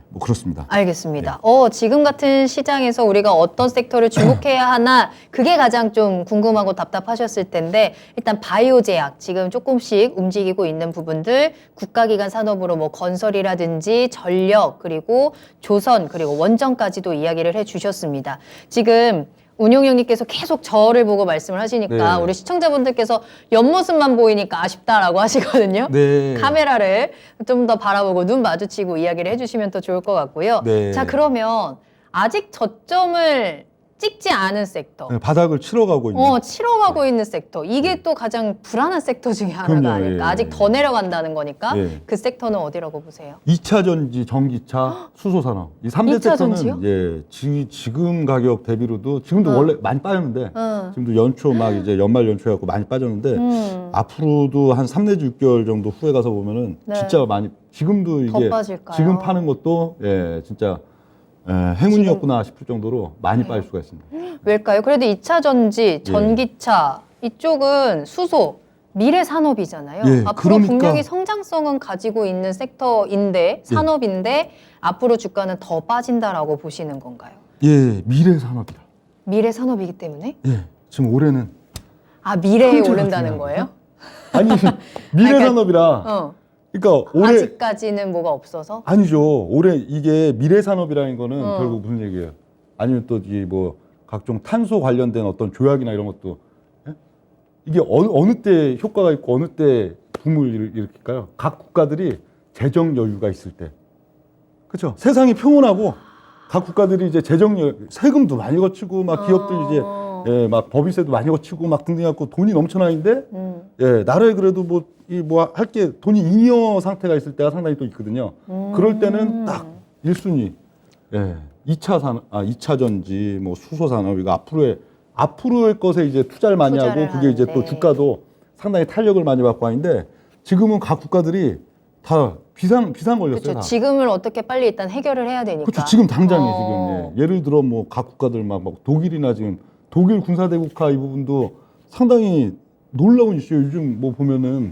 뭐 그렇습니다. 알겠습니다. 지금 같은 시장에서 우리가 어떤 섹터를 주목해야 하나 그게 가장 좀 궁금하고 답답하셨을 텐데 일단 바이오 제약 지금 조금씩 움직이고 있는 부분들 국가기관 산업으로 뭐 건설이라든지 전력 그리고 조선 그리고 원전까지도 이야기를 해주셨습니다. 지금 운용형님께서 계속 저를 보고 말씀을 하시니까 네. 우리 시청자분들께서 옆모습만 보이니까 아쉽다라고 하시거든요. 네. 카메라를 좀 더 바라보고 눈 마주치고 이야기를 해주시면 더 좋을 것 같고요. 네. 자, 그러면 아직 저점을 찍지 않은 섹터, 바닥을 치러 가고 있는 치러 가고 있는 섹터, 이게 또 가장 불안한 섹터 중에 하나가 그럼요, 아닐까. 예. 아직 더 내려간다는 거니까 예. 그 섹터는 어디라고 보세요? 2차 전지, 전기차, 수소산업 이 3대 2차 섹터는 전지요? 지금 가격 대비로도 지금도 원래 많이 빠졌는데 지금도 연초 막 이제 연말 연초 해갖고 많이 빠졌는데 앞으로도 한 3 내지 6개월 정도 후에 가서 보면은 네. 진짜 많이 지금도 더 이게 빠질까요? 지금 파는 것도 진짜 행운이었구나 싶을 정도로 많이 빠질 수가 있습니다. 왜일까요? 그래도 2차 전지, 전기차 이쪽은 수소, 미래 산업이잖아요. 예, 앞으로 그러니까- 분명히 성장성은 가지고 있는 섹터인데 산업인데 앞으로 주가는 더 빠진다라고 보시는 건가요? 미래 산업이다. 미래 산업이기 때문에? 예, 지금 올해는 아, 미래에 현재가 오른다는 중요한 거예요? 아니 미래 그러니까- 산업이라 어. 그러니까 올해 아직까지는 뭐가 없어서? 아니죠. 올해 이게 미래 산업이라는 거는 어. 결국 무슨 얘기예요? 아니면 또 이 뭐 각종 탄소 관련된 어떤 조약이나 이런 것도 예? 이게 어느 때 효과가 있고 어느 때 붐을 일으킬까요? 각 국가들이 재정 여유가 있을 때. 그렇죠? 세상이 평온하고 각 국가들이 이제 재정 여유, 세금도 많이 거치고 막 기업들 이제 예, 막 법인세도 많이 거치고 막 등등 해갖고 돈이 넘쳐나는데 예, 나라에 그래도 뭐 이 뭐 할 게 돈이 잉여 상태가 있을 때가 상당히 또 있거든요. 그럴 때는 딱 1순위. 예. 2차 전지, 뭐 수소 산업 이거 앞으로의 것에 이제 투자를 많이 하고 투자를 그게 이제 또 하는데. 주가도 상당히 탄력을 많이 받고 하는데 지금은 각 국가들이 다 비상 걸렸어요. 그렇죠. 다. 지금을 어떻게 빨리 일단 해결을 해야 되니까. 그렇죠. 지금 당장에 어. 지금 예를 들어 뭐 각 국가들 막 독일이나 지금 독일 군사대국화 이 부분도 상당히 놀라운 이슈예요. 요즘 뭐 보면은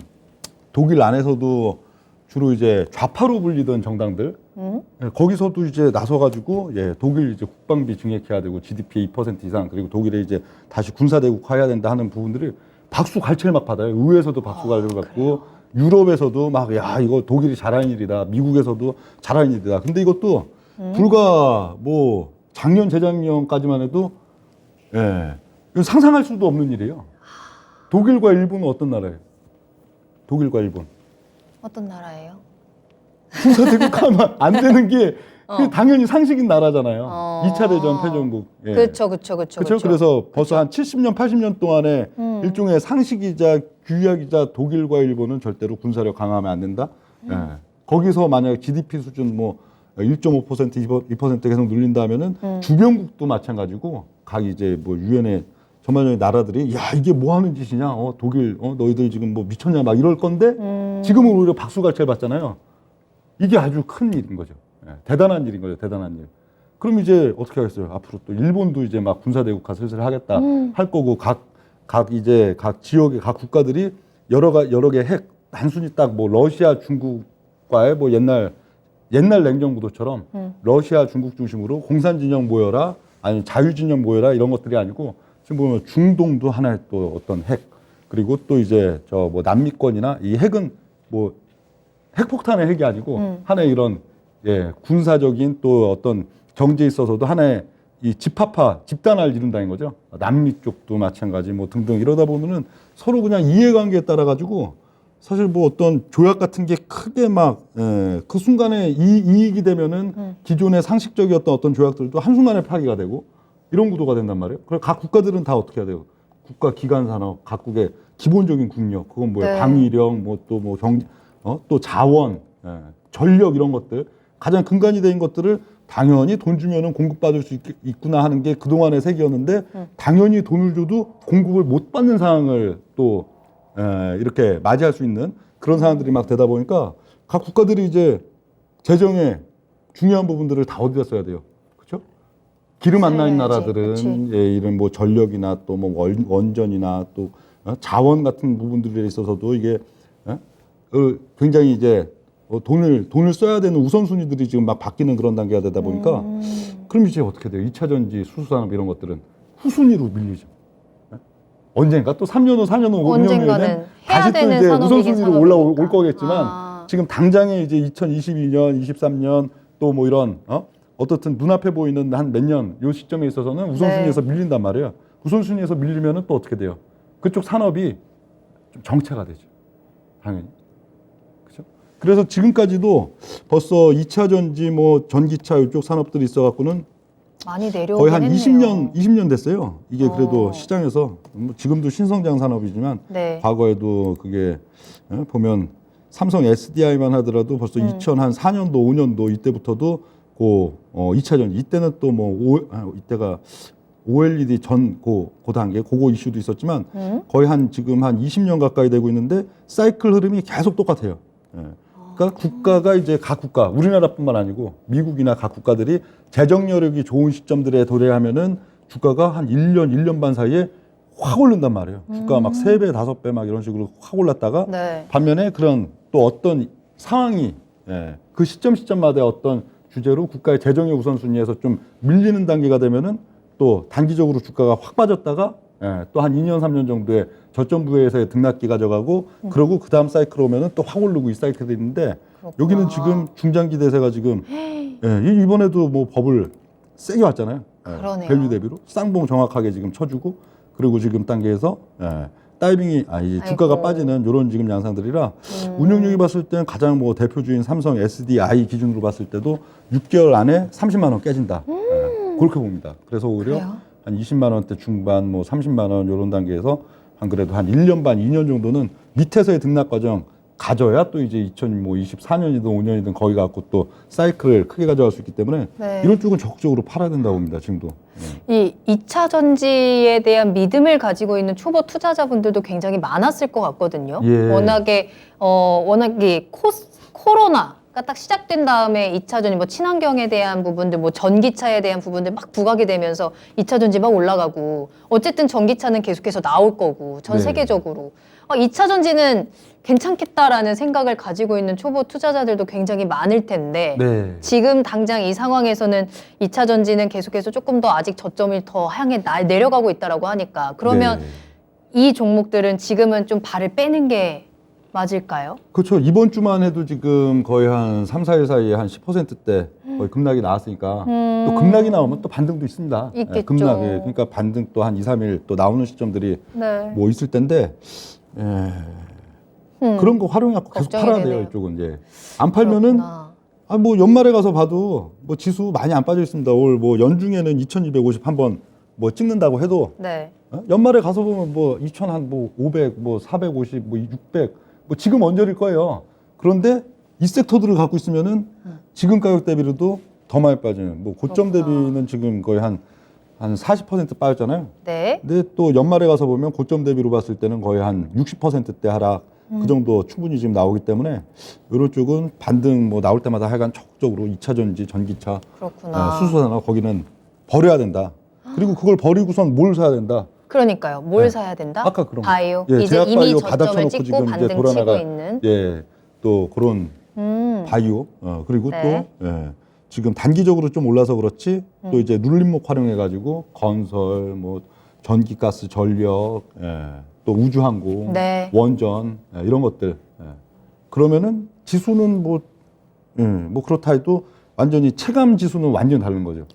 독일 안에서도 주로 이제 좌파로 불리던 정당들 예, 거기서도 이제 나서가지고 예, 독일 이제 국방비 증액해야 되고 GDP의 2% 이상 그리고 독일에 이제 다시 군사대국화해야 된다 하는 부분들이 박수 갈채를 막 받아요. 의회에서도 박수 갈채를 받고 유럽에서도 막 야 이거 독일이 잘하는 일이다. 미국에서도 잘하는 일이다. 근데 이것도 불과 뭐 작년 재작년까지만 해도 예, 이건 상상할 수도 없는 일이에요. 독일과 일본은 어떤 나라예요? 독일과 일본. 어떤 나라예요? 군사대국화하면 안 되는 게 그게 당연히 상식인 나라잖아요. 어. 2차 대전 패전국. 예. 그렇죠. 그렇죠. 그래서 벌써 한 70년, 80년 동안에 일종의 상식이자 규약이자 독일과 일본은 절대로 군사력 강화하면 안 된다. 예. 거기서 만약 GDP 수준 뭐 1.5%, 2% 계속 늘린다면은 주변국도 마찬가지고 각 이제 뭐 유엔의 전반적인 나라들이 야 이게 뭐 하는 짓이냐, 독일, 너희들 지금 뭐 미쳤냐 막 이럴 건데 지금은 오히려 박수갈채를 받잖아요. 이게 아주 큰 일인 거죠. 예. 대단한 일인 거죠. 대단한 일. 그럼 이제 어떻게 하겠어요? 앞으로 또 일본도 이제 막 군사대국화 슬슬 하겠다 할 거고 각 지역의 각 국가들이 여러 개 핵 단순히 딱 뭐 러시아 중국과의 뭐 옛날 냉전 구도처럼 러시아 중국 중심으로 공산 진영 모여라 아니 자유 진영 모여라 이런 것들이 아니고 지금 보면 중동도 하나의 또 어떤 핵 그리고 또 이제 저 뭐 남미권이나 이 핵은 뭐 핵폭탄의 핵이 아니고 하나의 이런 예, 군사적인 또 어떤 정제에 있어서도 하나의 이 집단화를 이룬다는 거죠. 남미 쪽도 마찬가지 뭐 등등 이러다 보면은 서로 그냥 이해관계에 따라 가지고 사실 뭐 어떤 조약 같은 게 크게 막 그 순간에 이익이 되면은 기존의 상식적이었던 어떤 조약들도 한순간에 파기가 되고 이런 구도가 된단 말이에요. 그래서 각 국가들은 다 어떻게 해야 돼요? 국가 기관 산업, 각국의 기본적인 국력, 그건 뭐예요? 네. 방위력, 뭐 또 자원, 전력 이런 것들 가장 근간이 된 것들을 당연히 돈 주면은 공급받을 수 있구나 하는 게 그동안의 세계였는데 당연히 돈을 줘도 공급을 못 받는 상황을 또 이렇게 맞이할 수 있는 그런 상황들이 막 되다 보니까 각 국가들이 이제 재정의 중요한 부분들을 다 어디다 써야 돼요? 그렇죠? 기름 안 나는 써야지. 나라들은 예, 이런 뭐 전력이나 또 뭐 원전이나 또 자원 같은 부분들에 있어서도 이게 굉장히 이제 돈을 써야 되는 우선순위들이 지금 막 바뀌는 그런 단계가 되다 보니까 그럼 이제 어떻게 돼요? 2차 전지, 수소산업 이런 것들은 후순위로 밀리죠. 언젠가 또 3년 후, 4년 후, 5년 언젠가는 후에는 해야 다시 또 되는 이제 산업이긴 우선순위로 올라올 산업이니까. 거겠지만 지금 당장에 이제 2022년, 23년 또 뭐 이런 어떻든 눈앞에 보이는 한 몇 년 요 시점에 있어서는 우선순위에서 밀린단 말이에요. 우선순위에서 밀리면은 또 어떻게 돼요? 그쪽 산업이 좀 정체가 되죠. 당연히. 그래서 지금까지도 벌써 2차 전지, 뭐 전기차 이쪽 산업들이 있어갖고는 많이 내려오긴 거의 한 했네요. 20년 됐어요. 이게 그래도 시장에서 뭐 지금도 신성장 산업이지만 네. 과거에도 그게 보면 삼성 SDI만 하더라도 벌써 2004년도, 5년도 이때부터도 그 2차 전지 이때는 또 뭐 이때가 OLED 그 단계 그거 이슈도 있었지만 거의 지금 한 20년 가까이 되고 있는데 사이클 흐름이 계속 똑같아요. 예. 그러니까 국가가 이제 각 국가, 우리나라뿐만 아니고 미국이나 각 국가들이 재정 여력이 좋은 시점들에 도래하면은 주가가 한 1년 반 사이에 확 오른단 말이에요. 주가가 막 3배, 5배 막 이런 식으로 확 올랐다가 네. 반면에 그런 또 어떤 상황이 그 시점마다 어떤 주제로 국가의 재정의 우선순위에서 좀 밀리는 단계가 되면은 또 단기적으로 주가가 확 빠졌다가 또 한 2년, 3년 정도의 저점 부에서의 등락기 가져가고 그러고 그 다음 사이클 오면은 또 확 오르고 이 사이클이 있는데 그렇구나. 여기는 지금 중장기 대세가 지금 이번에도 뭐 버블 세게 왔잖아요. 그러네요. 밸류 대비로 쌍봉 정확하게 지금 쳐주고 그리고 지금 단계에서 다이빙이 이제 주가가 아이고. 빠지는 이런 지금 양상들이라 운용력이 봤을 땐 가장 뭐 대표주인 삼성 SDI 기준으로 봤을 때도 6개월 안에 30만 원 깨진다. 그렇게 봅니다. 그래서 오히려 그래요? 한 20만 원대 중반, 뭐 30만 원 이런 단계에서 한 그래도 한 1년 반, 2년 정도는 밑에서의 등락 과정 가져야 또 이제 2024년이든 5년이든 거기 갖고 또 사이클을 크게 가져갈 수 있기 때문에 네. 이런 쪽은 적극적으로 팔아야 된다고 봅니다. 지금도. 이 2차 전지에 대한 믿음을 가지고 있는 초보 투자자분들도 굉장히 많았을 것 같거든요. 예. 워낙에 코로나가 딱 시작된 다음에 2차 전지, 뭐 친환경에 대한 부분들, 뭐 전기차에 대한 부분들 막 부각이 되면서 2차 전지 막 올라가고, 어쨌든 전기차는 계속해서 나올 거고, 전 네. 세계적으로. 2차 전지는 괜찮겠다라는 생각을 가지고 있는 초보 투자자들도 굉장히 많을 텐데, 네. 지금 당장 이 상황에서는 2차 전지는 계속해서 조금 더 아직 저점을 더 향해 내려가고 있다라고 하니까, 그러면 네. 이 종목들은 지금은 좀 발을 빼는 게 맞을까요? 그렇죠. 이번 주만 해도 지금 거의 한 3, 4일 사이에 한 10%대 거의 급락이 나왔으니까 또 급락이 나오면 또 반등도 있습니다. 있겠죠. 급락이. 그러니까 반등 또 한 2, 3일 또 나오는 시점들이 네. 뭐 있을 텐데 그런 거 활용해갖고 계속 걱정이 팔아야 돼요. 되네요. 이쪽은 이제 안 팔면은 그렇구나. 뭐 연말에 가서 봐도 뭐 지수 많이 안 빠져 있습니다. 올 뭐 연중에는 2250 한번 뭐 찍는다고 해도 네. 연말에 가서 보면 뭐 2000 한 뭐 500, 뭐 450, 뭐 600, 뭐 지금 언저리일 거예요. 그런데 이 섹터들을 갖고 있으면은 지금 가격 대비로도 더 많이 빠지는, 뭐 고점 그렇구나. 대비는 지금 거의 한 40% 빠졌잖아요. 네. 근데 또 연말에 가서 보면 고점 대비로 봤을 때는 거의 한 60%대 하락 그 정도 충분히 지금 나오기 때문에 이런 쪽은 반등 뭐 나올 때마다 하여간 적극적으로 2차 전지, 전기차, 그렇구나. 수소산업 거기는 버려야 된다. 그리고 그걸 버리고선 뭘 사야 된다. 그러니까요. 뭘 사야 된다? 아까 그런 거. 바이오. 예, 이제 제약 이미 바이오 바닥 저점을 쳐놓고 찍고 지금 이제 반등 치고 돌아나가 있는. 또 그런 바이오 그리고 네. 또 지금 단기적으로 좀 올라서 그렇지 또 이제 눌림목 활용해 가지고 건설 뭐 전기가스 전력 또 우주항공 네. 원전 이런 것들 그러면은 지수는 뭐 그렇다 해도 완전히 체감 지수는 완전 다른 거죠.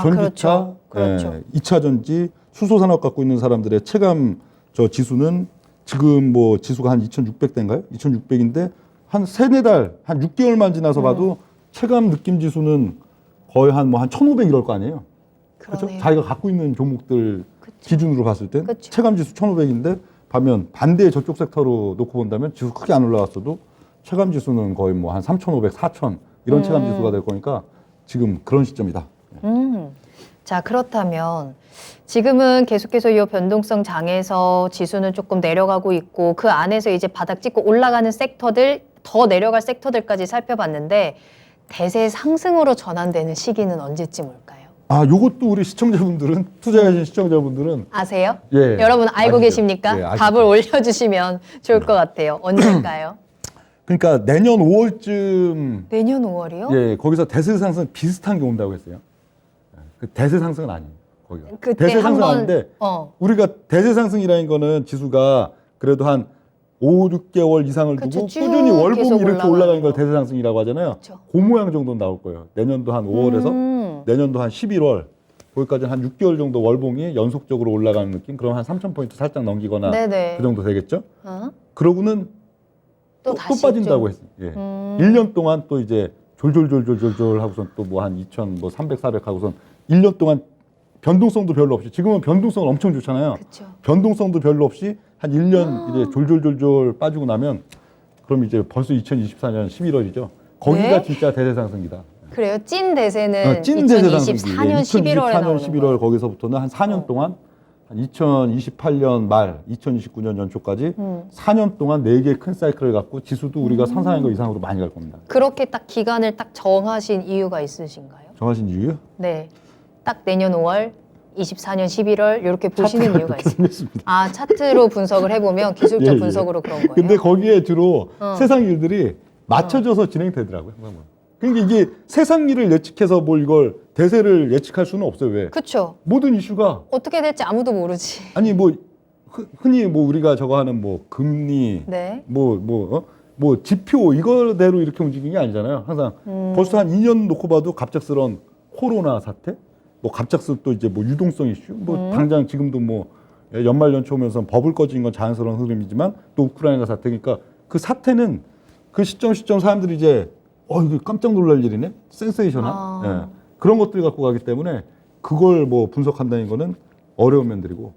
전기차, 그렇죠. 2차 전지, 수소산업 갖고 있는 사람들의 체감 저 지수는 지금 뭐 지수가 한 2,600대인가요? 2,600인데 한 3-4달, 한 6개월만 지나서 봐도 체감 느낌 지수는 거의 한 1,500 이럴 거 아니에요. 그렇죠? 그러네요. 자기가 갖고 있는 종목들 기준으로 봤을 때 그쵸. 체감 지수 1,500인데 반면 반대의 저쪽 섹터로 놓고 본다면 지수 크게 안 올라왔어도 체감 지수는 거의 뭐 한 3,500, 4,000 이런 체감 지수가 될 거니까 지금 그런 시점이다. 자, 그렇다면 지금은 계속해서 이 변동성 장에서 지수는 조금 내려가고 있고 그 안에서 이제 바닥 찍고 올라가는 섹터들, 더 내려갈 sek터들까지 살펴봤는데 대세 상승으로 전환되는 시기는 언제쯤 올까요? 요것도 우리 시청자분들은 투자하신 시청자분들은 아세요? 예, 여러분 알고 아시죠? 계십니까? 예, 아시죠? 답을 올려주시면 좋을 것 같아요. 언제일까요? 그러니까 내년 5월쯤 내년 5월이요? 예, 거기서 대세 상승 비슷한 게 온다고 했어요. 그 대세 상승은 아니에요. 거기가. 그때 대세 상승 한번 아닌데 우리가 대세 상승이라는 거는 지수가 그래도 한 5, 6개월 이상을 그쵸, 두고 쭉 꾸준히 월봉이 계속 이렇게 올라가는 걸 거. 대세 상승이라고 하잖아요. 그쵸. 그 모양 정도는 나올 거예요. 내년도 한 5월에서 내년도 한 11월 거기까지 한 6개월 정도 월봉이 연속적으로 올라가는 느낌. 그럼 한 3,000포인트 살짝 넘기거나 네네. 그 정도 되겠죠. 어? 그러고는 또 다시 빠진다고 했어요. 예. 1년 동안 또 이제 졸졸졸졸졸 하고선 또 뭐 한 2,000, 뭐 300, 400 하고선 1년 동안 변동성도 별로 없이 지금은 변동성 엄청 좋잖아요. 그쵸. 변동성도 별로 없이 한 1년 이제 졸졸졸졸 빠지고 나면 그럼 이제 벌써 2024년 11월이죠. 거기가 네? 진짜 대세 상승이다. 그래요. 찐 대세는 찐 대세 상승. 2024년 11월에 나오는 11월 거예요. 거기서부터는 한 4년 동안 한 2028년 말, 2029년 연초까지 4년 동안 4개의 큰 사이클을 갖고 지수도 우리가 상상한 거 이상으로 많이 갈 겁니다. 그렇게 딱 기간을 딱 정하신 이유가 있으신가요? 정하신 이유요? 네. 딱 내년 5월, 24년 11월 이렇게 보시는 이유가 그렇게 있어요. 생겼습니다. 아, 차트로 분석을 해보면 기술적 예, 예. 분석으로 그런 거예요? 근데 거기에 주로 세상 일들이 맞춰져서 진행되더라고요. 그러니까 이게 세상 일을 예측해서 뭘 이걸 대세를 예측할 수는 없어요. 왜? 그쵸. 모든 이슈가 어떻게 될지 아무도 모르지. 아니 뭐 흔히 뭐 우리가 저거 하는 뭐 금리 네. 뭐 지표 이거대로 이렇게 움직이는 게 아니잖아요. 항상 벌써 한 2년 놓고 봐도 갑작스러운 코로나 사태, 뭐 갑작스러운 또 이제 뭐 유동성 이슈, 뭐 당장 지금도 뭐 연말 연초 오면서 버블 꺼지는 건 자연스러운 흐름이지만 또 우크라이나 사태니까 그 사태는 그 시점 사람들이 이제 이거 깜짝 놀랄 일이네, 센세이션한 예. 그런 것들 갖고 가기 때문에 그걸 뭐 분석한다는 거는 어려운 면들이고.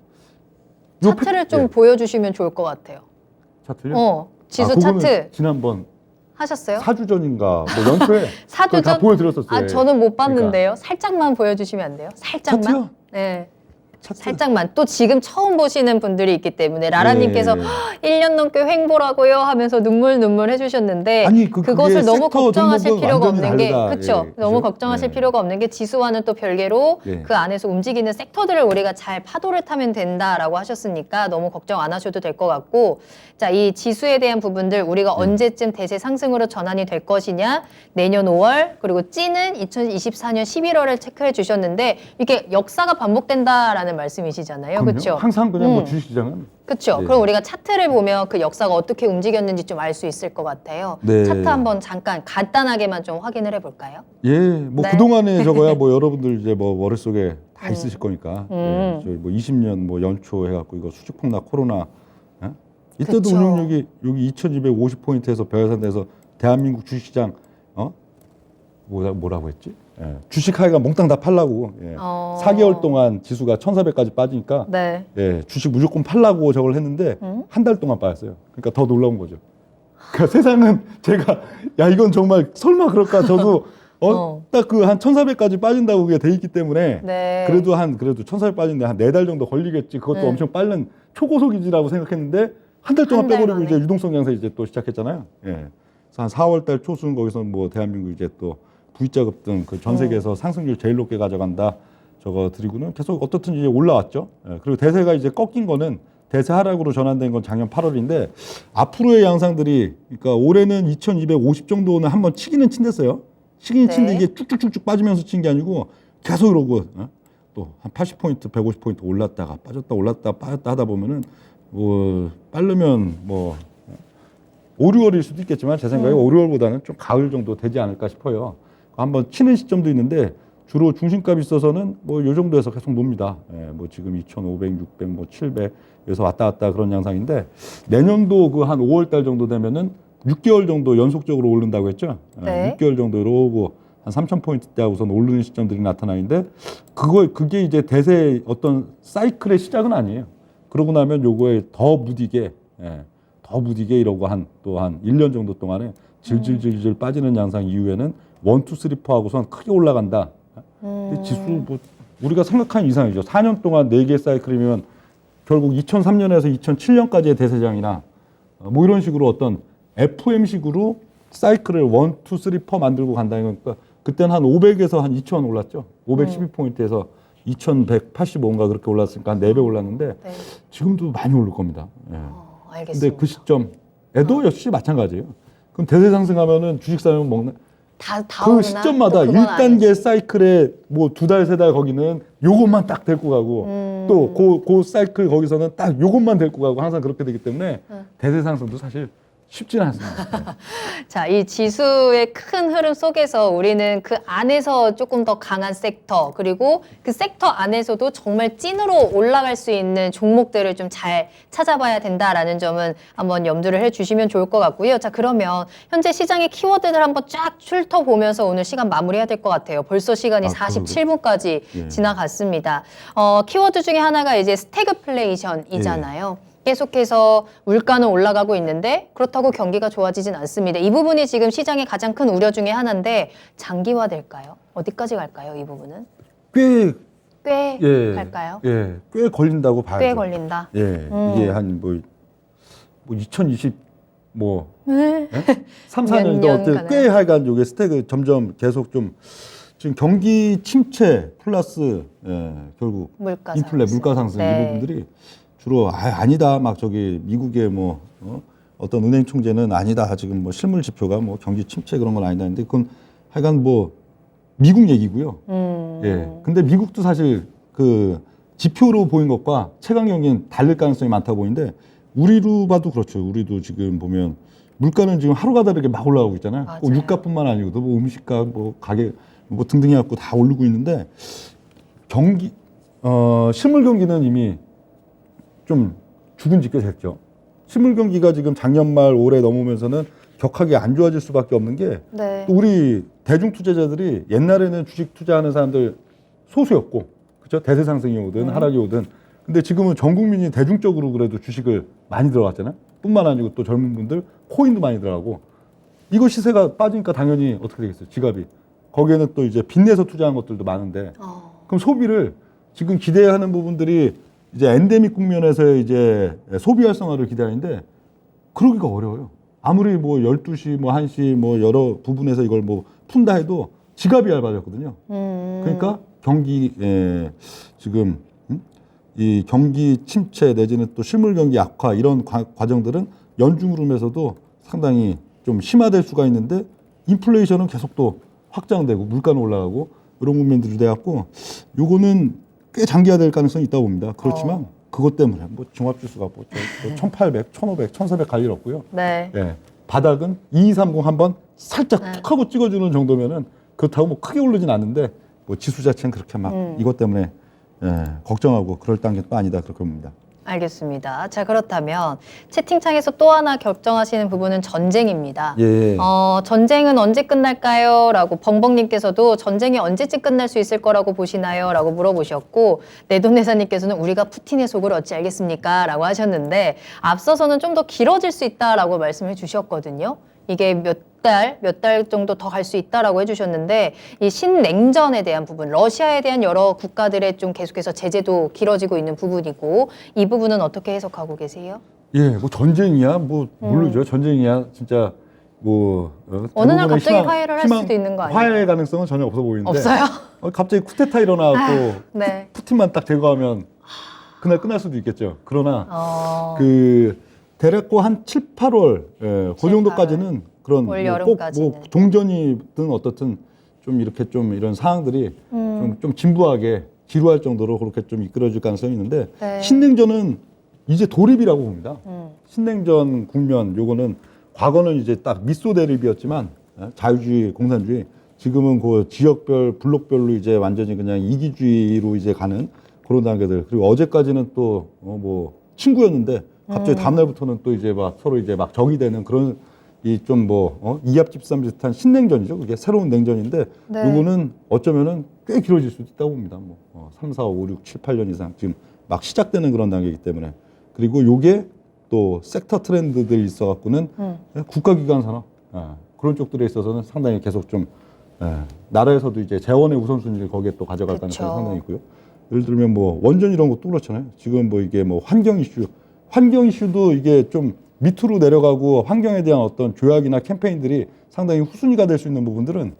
차트를 좀 보여주시면 좋을 것 같아요. 차트요? 지수 그거는 차트 지난번 하셨어요? 4주 전인가 뭐 연초에 4주 그걸 다 전? 보여드렸었어요. 저는 못 봤는데요. 살짝만 보여주시면 안 돼요? 살짝만? 차트요? 네. 차트. 살짝만. 또 지금 처음 보시는 분들이 있기 때문에 라라님께서 예. 1년 넘게 횡보라고요 하면서 눈물 해주셨는데 아니, 그것을 그게 너무 섹터 걱정하실 종목은 필요가 완전히 없는 게 다르다. 그렇죠. 예, 너무 그죠? 걱정하실 예. 필요가 없는 게 지수와는 또 별개로 예. 그 안에서 움직이는 섹터들을 우리가 잘 파도를 타면 된다라고 하셨으니까 너무 걱정 안 하셔도 될 것 같고, 자, 이 지수에 대한 부분들 우리가 언제쯤 대세 상승으로 전환이 될 것이냐, 내년 5월 그리고 찌는 2024년 11월을 체크해 주셨는데 이게 역사가 반복된다라는 말씀이시잖아요. 그럼요. 그렇죠? 항상 그냥 뭐 주식시장은 그렇죠. 네. 그럼 우리가 차트를 보면 그 역사가 어떻게 움직였는지 좀 알 수 있을 것 같아요. 네. 차트 한번 잠깐 간단하게만 좀 확인을 해볼까요? 뭐 네. 그동안에 저거야 뭐 여러분들 이제 뭐 머릿속에 다 있으실 거니까. 음. 저희 뭐 20년 뭐 연초 해갖고 이거 수직 폭락 코로나 이때도 그쵸. 운용력이 여기 2250포인트에서 별산돼서 대한민국 주식시장 뭐라고 했지? 주식 하여간 몽땅 다 팔라고 4개월 동안 지수가 1400까지 빠지니까 네. 주식 무조건 팔라고 저걸 했는데 한 달 동안 빠졌어요. 그러니까 더 놀라운 거죠. 그러니까 세상은 제가 야 이건 정말 설마 그럴까 저도 딱 그 한 1400까지 빠진다고 그게 돼 있기 때문에 네. 그래도 1400 빠진데 한 4달 정도 걸리겠지. 그것도 네. 엄청 빠른 초고속이지라고 생각했는데 한 달 동안 한달 빼버리고 만에. 이제 유동성 양세 이제 또 시작했잖아요. 그래서 한 4월 달 초순 거기서 뭐 대한민국 이제 또 V자 급등 그 전 세계에서 상승률 제일 높게 가져간다. 저거 드리고는 계속 어떻든 이제 올라왔죠. 그리고 대세가 이제 꺾인 거는 대세 하락으로 전환된 건 작년 8월인데 앞으로의 양상들이 그러니까 올해는 2250 정도는 한번 치기는 친댔어요. 치기는 네. 친데 이게 쭉쭉쭉쭉 빠지면서 친 게 아니고 계속 이러고 또 한 80포인트, 150포인트 올랐다가 빠졌다 하다 보면은 뭐 빠르면 뭐 5, 6월일 수도 있겠지만 제 생각에 5, 6월보다는 좀 가을 정도 되지 않을까 싶어요. 한번 치는 시점도 있는데 주로 중심값이 있어서는 뭐 요 정도에서 계속 놉니다. 뭐 지금 2,500, 600, 뭐 700에서 왔다 갔다 그런 양상인데 내년도 그 한 5월 달 정도 되면은 6개월 정도 연속적으로 오른다고 했죠. 네. 6개월 정도 이러고 한 3,000포인트대 하고선 오르는 시점들이 나타나는데 그게 이제 대세 어떤 사이클의 시작은 아니에요. 그러고 나면 요거에 더 무디게 이러고 또 한 1년 정도 동안에 질질질질 빠지는 양상 이후에는 1, 2, 3, 4하고선 크게 올라간다. 근데 지수 뭐 우리가 생각한 이상이죠. 4년 동안 4개 사이클이면 결국 2003년에서 2007년까지의 대세장이나 뭐 이런 식으로 어떤 FM식으로 사이클을 1, 2, 3, 4 만들고 간다는 거니까 그때는 한 500에서 한 2,000 올랐죠. 512포인트에서 2,185인가 그렇게 올랐으니까 한 4배 올랐는데 네. 지금도 많이 오를 겁니다. 알겠습니다. 근데 그 시점에도 역시 마찬가지예요. 그럼 대세 상승하면은 주식 사면 먹는 다 그 오르나? 시점마다 또 그건 1단계 아니지. 사이클에 뭐 2달, 3달 거기는 요것만 딱 데리고 가고 또 그 사이클 거기서는 딱 요것만 데리고 가고 항상 그렇게 되기 때문에 대세 상승도 사실 쉽지는 않습니다. 자, 이 지수의 큰 흐름 속에서 우리는 그 안에서 조금 더 강한 섹터, 그리고 그 섹터 안에서도 정말 찐으로 올라갈 수 있는 종목들을 좀 잘 찾아봐야 된다라는 점은 한번 염두를 해주시면 좋을 것 같고요. 자, 그러면 현재 시장의 키워드들 한번 쫙 훑어보면서 오늘 시간 마무리해야 될 것 같아요. 벌써 시간이 47분까지 예. 지나갔습니다. 키워드 중에 하나가 이제 스태그플레이션이잖아요. 계속해서 물가는 올라가고 있는데 그렇다고 경기가 좋아지진 않습니다. 이 부분이 지금 시장의 가장 큰 우려 중에 하나인데 장기화될까요? 어디까지 갈까요? 이 부분은? 꽤 갈까요? 꽤 걸린다고 봐야죠. 꽤 걸린다. 이게 한 뭐 2020 뭐 네. 3, 몇 4년도 년 어때 가나요? 꽤 하여간 요게 스태그 점점 계속 좀 지금 경기 침체 플러스 결국 물가 인플레, 상승. 물가 상승 네. 이 부분들이 주로 아니다 막 저기 미국의 뭐 어떤 은행 총재는 아니다 지금 뭐 실물 지표가 뭐 경기 침체 그런 건 아니다 했는데 그건 하여간 뭐 미국 얘기고요. 예. 근데 미국도 사실 그 지표로 보인 것과 최강 경기는 다를 가능성이 많다 보이는데 우리로 봐도 그렇죠. 우리도 지금 보면 물가는 지금 하루가 다르게 막 올라가고 있잖아요. 맞아요. 꼭 유가뿐만 아니고 뭐 음식가, 뭐 가게, 뭐 등등 해갖고 다 오르고 있는데 경기, 실물 경기는 이미 좀 죽은 지꽤 됐죠. 실물 경기가 지금 작년 말 올해 넘으면서는 격하게 안 좋아질 수밖에 없는 게 네. 또 우리 대중 투자자들이 옛날에는 주식 투자하는 사람들 소수였고, 그렇죠? 대세 상승이 오든 하락이 오든. 근데 지금은 전 국민이 대중적으로 그래도 주식을 많이 들어갔잖아요. 뿐만 아니고 또 젊은 분들 코인도 많이 들어가고, 이거 시세가 빠지니까 당연히 어떻게 되겠어요? 지갑이. 거기에는 또 이제 빚내서 투자한 것들도 많은데, 그럼 소비를 지금 기대하는 부분들이 이제 엔데믹 국면에서의 이제 소비 활성화를 기대하는데 그러기가 어려워요. 아무리 뭐 12시, 뭐 1시, 뭐 여러 부분에서 이걸 뭐 푼다 해도 지갑이 얇아졌거든요. 그러니까 경기, 지금, 이 경기 침체 내지는 또 실물 경기 악화 이런 과정들은 연중 흐름에서도 상당히 좀 심화될 수가 있는데 인플레이션은 계속 또 확장되고 물가는 올라가고 이런 국면들이 돼갖고 요거는 꽤 장기화될 가능성이 있다고 봅니다. 그렇지만 그것 때문에 뭐 종합지수가 뭐 1800, 1500, 1400 갈 일 없고요. 네. 예. 바닥은 2230 한번 살짝 툭 하고 찍어주는 정도면은 그렇다고 뭐 크게 오르진 않는데 뭐 지수 자체는 그렇게 막 이것 때문에 걱정하고 그럴 단계는 또 아니다 그렇게 봅니다. 알겠습니다. 자, 그렇다면 채팅창에서 또 하나 걱정하시는 부분은 전쟁입니다. 예. 전쟁은 언제 끝날까요? 라고 벙벙님께서도 전쟁이 언제쯤 끝날 수 있을 거라고 보시나요? 라고 물어보셨고, 내돈내산님께서는 우리가 푸틴의 속을 어찌 알겠습니까? 라고 하셨는데, 앞서서는 좀 더 길어질 수 있다라고 말씀해 주셨거든요. 이게 몇 달 정도 더 갈 수 있다라고 해주셨는데, 이 신냉전에 대한 부분, 러시아에 대한 여러 국가들의 좀 계속해서 제재도 길어지고 있는 부분이고, 이 부분은 어떻게 해석하고 계세요? 예, 뭐 전쟁이야, 뭐 모르죠. 전쟁이야, 진짜 뭐 어느 날 대부분의 갑자기 화해를 할 수도 있는 거 아니에요? 화해의 가능성은 전혀 없어 보이는데. 없어요? 갑자기 쿠데타 일어나고 네. 푸틴만 딱 제거하면 그날 끝날 수도 있겠죠. 그러나 그 대략 한 7, 8월 그 7, 정도까지는 그런 올 뭐 여름까지는. 뭐 동전이든 어떻든 좀 이렇게 좀 이런 상황들이 좀 진부하게 지루할 정도로 그렇게 좀 이끌어질 가능성이 있는데 네. 신냉전은 이제 돌입이라고 봅니다. 신냉전 국면 요거는 과거는 이제 딱 미소 대립이었지만 자유주의, 공산주의 지금은 그 지역별, 블록별로 이제 완전히 그냥 이기주의로 이제 가는 그런 단계들. 그리고 어제까지는 또 뭐 친구였는데 갑자기 다음 날부터는 또 이제 막 서로 이제 막 적이 되는 그런 이 좀 뭐 이합 집산 비슷한 신냉전이죠. 그게 새로운 냉전인데 네. 요거는 어쩌면은 꽤 길어질 수도 있다고 봅니다. 뭐 3, 4, 5, 6, 7, 8년 이상 지금 막 시작되는 그런 단계이기 때문에. 그리고 요게 또 섹터 트렌드들이 있어 갖고는 국가기관 산업 그런 쪽들에 있어서는 상당히 계속 좀 나라에서도 이제 재원의 우선순위를 거기에 또 가져갈 가능성이 상당히 있고요. 예를 들면 뭐 원전 이런 것도 그렇잖아요. 지금 뭐 이게 뭐 환경 이슈도 이게 좀 밑으로 내려가고 환경에 대한 어떤 조약이나 캠페인들이 상당히 후순위가 될 수 있는 부분들은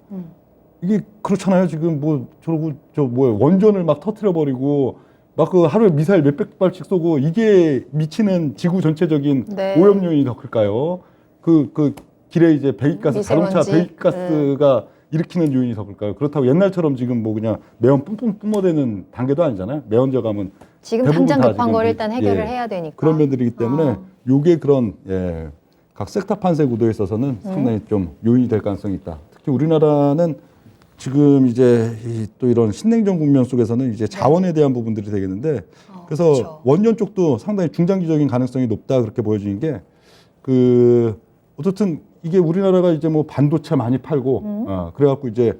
이게 그렇잖아요. 지금 뭐 저러고 원전을 막 터트려 버리고 막 그 하루에 미사일 몇백 발씩 쏘고 이게 미치는 지구 전체적인 네. 오염 요인이 더 클까요? 그 길에 이제 배기가스, 자동차 미세먼지. 배기가스가 일으키는 요인이 더 클까요? 그렇다고 옛날처럼 지금 뭐 그냥 매연 뿜뿜 뿜어대는 단계도 아니잖아요. 매연 저감은 지금 대부분 당장 다 급한 지금 걸 일단 해결을 예, 해야 되니까. 그런 면들이기 때문에 요게 그런 각 섹터 판세 구도에 있어서는 상당히 좀 요인이 될 가능성이 있다. 특히 우리나라는 지금 이제 또 이런 신냉전 국면 속에서는 이제 자원에 대한 부분들이 되겠는데 그래서 그렇죠. 원전 쪽도 상당히 중장기적인 가능성이 높다 그렇게 보여지는 게 그 어쨌든 이게 우리나라가 이제 뭐 반도체 많이 팔고 그래갖고 이제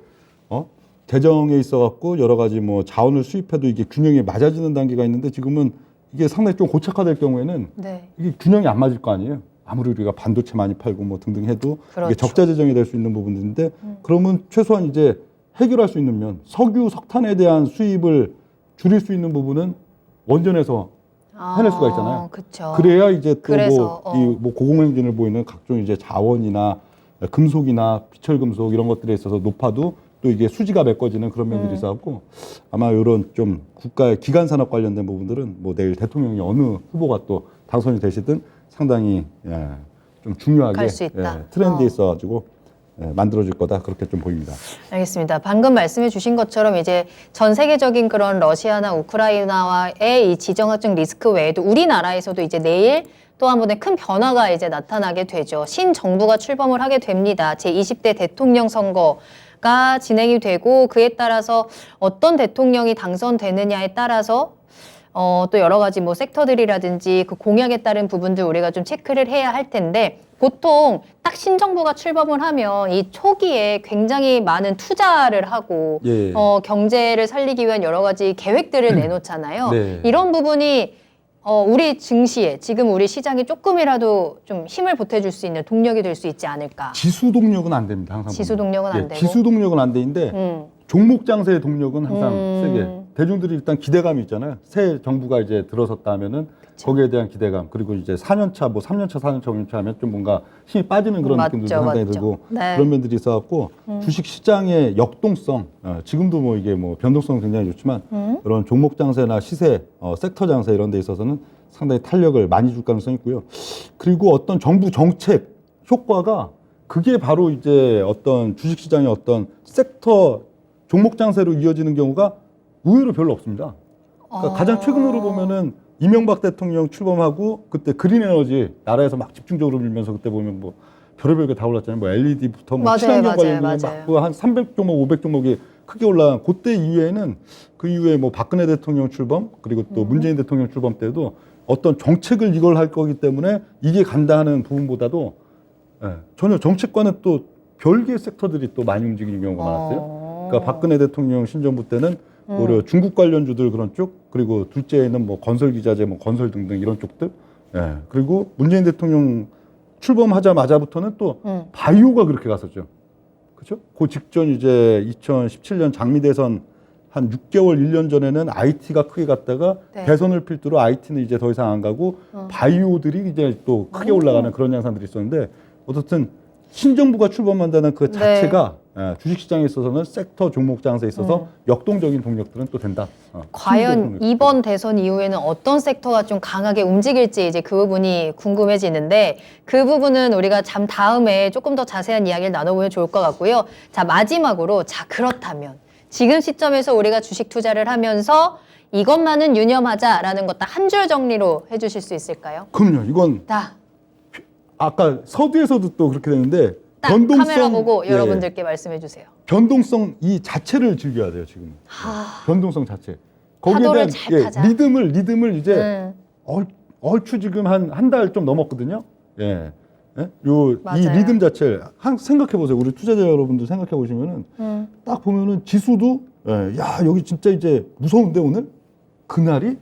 재정에 있어갖고 여러 가지 뭐 자원을 수입해도 이게 균형이 맞아지는 단계가 있는데 지금은 이게 상당히 좀 고착화될 경우에는 네. 이게 균형이 안 맞을 거 아니에요. 아무리 우리가 반도체 많이 팔고 뭐 등등 해도 그렇죠. 이게 적자 재정이 될 수 있는 부분들인데 그러면 최소한 이제 해결할 수 있는 면 석유, 석탄에 대한 수입을 줄일 수 있는 부분은 원전에서 해낼 수가 있잖아요. 그렇죠. 그래야 이제 또 그래서, 뭐 고공행진을 보이는 각종 이제 자원이나 금속이나 비철금속 이런 것들에 있어서 높아도 또 이게 수지가 메꿔지는 그런 면들이 있어갖고 아마 이런 좀 국가의 기간 산업 관련된 부분들은 뭐 내일 대통령이 어느 후보가 또 당선이 되시든 상당히 좀 중요하게 갈수 있다. 트렌드에 있어가지고 만들어질 거다 그렇게 좀 보입니다. 알겠습니다. 방금 말씀해 주신 것처럼 이제 전 세계적인 그런 러시아나 우크라이나와의 이 지정학적 리스크 외에도 우리나라에서도 이제 내일 또 한 번의 큰 변화가 이제 나타나게 되죠. 신정부가 출범을 하게 됩니다. 제20대 대통령 선거가 진행이 되고 그에 따라서 어떤 대통령이 당선되느냐에 따라서 또 여러 가지 뭐 섹터들이라든지 그 공약에 따른 부분들 우리가 좀 체크를 해야 할 텐데 보통 딱 신정부가 출범을 하면 이 초기에 굉장히 많은 투자를 하고 예. 경제를 살리기 위한 여러 가지 계획들을 내놓잖아요. 네. 이런 부분이 우리 증시에 지금 우리 시장이 조금이라도 좀 힘을 보태줄 수 있는 동력이 될 수 있지 않을까. 지수 동력은 안 됩니다. 항상 지수 보면. 동력은 안 되고. 지수 동력은 안 되는데 종목 장세의 동력은 항상 세게. 대중들이 일단 기대감이 있잖아요. 새 정부가 이제 들어섰다 하면은 거기에 대한 기대감 그리고 이제 4년차 뭐 3년차 4년차 5년차 하면 좀 뭔가 힘이 빠지는 그런 맞죠, 느낌도 상당히 맞죠. 들고 네. 그런 면들이 있어갖고 주식 시장의 역동성 지금도 뭐 이게 뭐 변동성은 굉장히 좋지만 그런 종목 장세나 시세 섹터 장세 이런 데 있어서는 상당히 탄력을 많이 줄 가능성이 있고요. 그리고 어떤 정부 정책 효과가 그게 바로 이제 어떤 주식 시장의 어떤 섹터 종목 장세로 이어지는 경우가 의외로 별로 없습니다. 그러니까 가장 최근으로 보면은 이명박 대통령 출범하고 그때 그린 에너지 나라에서 막 집중적으로 밀면서 그때 보면 뭐 별의별 게 다 올랐잖아요. 뭐 LED부터 뭐 맞아요, 친환경 관련 맞아요, 막한 300종목, 500종목이 크게 올라간 그때 이후에는 그 이후에 뭐 박근혜 대통령 출범 그리고 또 문재인 대통령 출범 때도 어떤 정책을 이걸 할 거기 때문에 이게 간다 하는 부분보다도 전혀 정책과는 또 별개의 섹터들이 또 많이 움직이는 경우가 많았어요. 그러니까 박근혜 대통령 신정부 때는 오히려 중국 관련주들 그런 쪽 그리고 둘째는 뭐 건설 기자재 뭐 건설 등등 이런 쪽들 그리고 문재인 대통령 출범하자마자부터는 또 바이오가 그렇게 갔었죠. 그렇죠? 그 직전 이제 2017년 장미 대선 한 6개월 1년 전에는 IT가 크게 갔다가 네. 대선을 필두로 IT는 이제 더 이상 안 가고 바이오들이 이제 또 크게 올라가는 그런 양상들이 있었는데 어쨌든 신정부가 출범한다는 그 자체가 주식시장에 있어서는 섹터 종목 장세에 있어서 역동적인 동력들은 또 된다. 과연 이번 대선 이후에는 어떤 섹터가 좀 강하게 움직일지 이제 그 부분이 궁금해지는데 그 부분은 우리가 잠 다음에 조금 더 자세한 이야기를 나눠보면 좋을 것 같고요. 자, 마지막으로 자 그렇다면 지금 시점에서 우리가 주식 투자를 하면서 이것만은 유념하자라는 것 딱 한 줄 정리로 해주실 수 있을까요? 그럼요. 이건 다 아까 서두에서도 또 그렇게 되는데 딱 변동성 카메라 보고 예, 여러분들께 말씀해 주세요. 변동성 이 자체를 즐겨야 돼요 지금. 변동성 자체. 거기에 파도를 대한 잘 타자. 리듬을 이제 얼추 지금 한 달 좀 넘었거든요. 예. 예? 이 맞아요. 리듬 자체를 생각해 보세요. 우리 투자자 여러분들 생각해 보시면은 딱 보면은 지수도 야 여기 진짜 이제 무서운데 오늘 그날이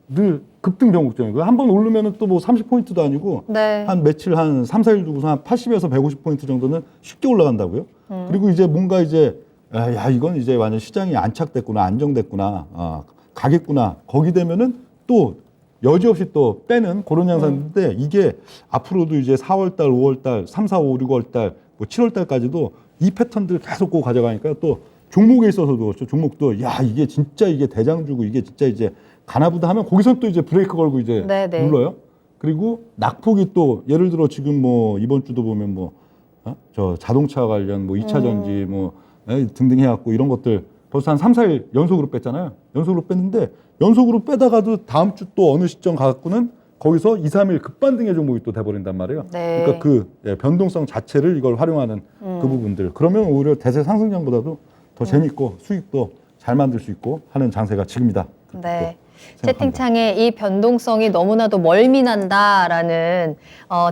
늘 급등 변곡점이고 한 번 오르면은 또 뭐 30포인트도 아니고 네. 한 며칠 한 3, 4일 두고서 한 80에서 150포인트 정도는 쉽게 올라간다고요. 그리고 이제 뭔가 이제 야 이건 이제 완전 시장이 안착됐구나 안정됐구나 가겠구나 거기 되면은 또 여지없이 또 빼는 그런 양상인데 이게 앞으로도 이제 4월달, 5월달, 3, 4, 5, 6월달, 뭐 7월달까지도 이 패턴들 계속 고 가져가니까 또 종목에 있어서도 종목도 야 이게 진짜 이게 대장주고 이게 진짜 이제 가나보다 하면 거기서 또 이제 브레이크 걸고 이제 네네. 눌러요. 그리고 낙폭이 또 예를 들어 지금 뭐 이번 주도 보면 뭐 저 자동차 관련 뭐 2차 전지 뭐 등등 해갖고 이런 것들 벌써 한 3, 4일 연속으로 뺐잖아요. 연속으로 뺐는데 연속으로 빼다가도 다음 주 또 어느 시점 가갖고는 거기서 2, 3일 급반등의 종목이 또 돼버린단 말이에요. 네. 그러니까 그 변동성 자체를 이걸 활용하는 그 부분들. 그러면 오히려 대세 상승장보다도 더 재밌고 수익도 잘 만들 수 있고 하는 장세가 지금이다. 네. 생각합니다. 채팅창에 이 변동성이 너무나도 멀미난다라는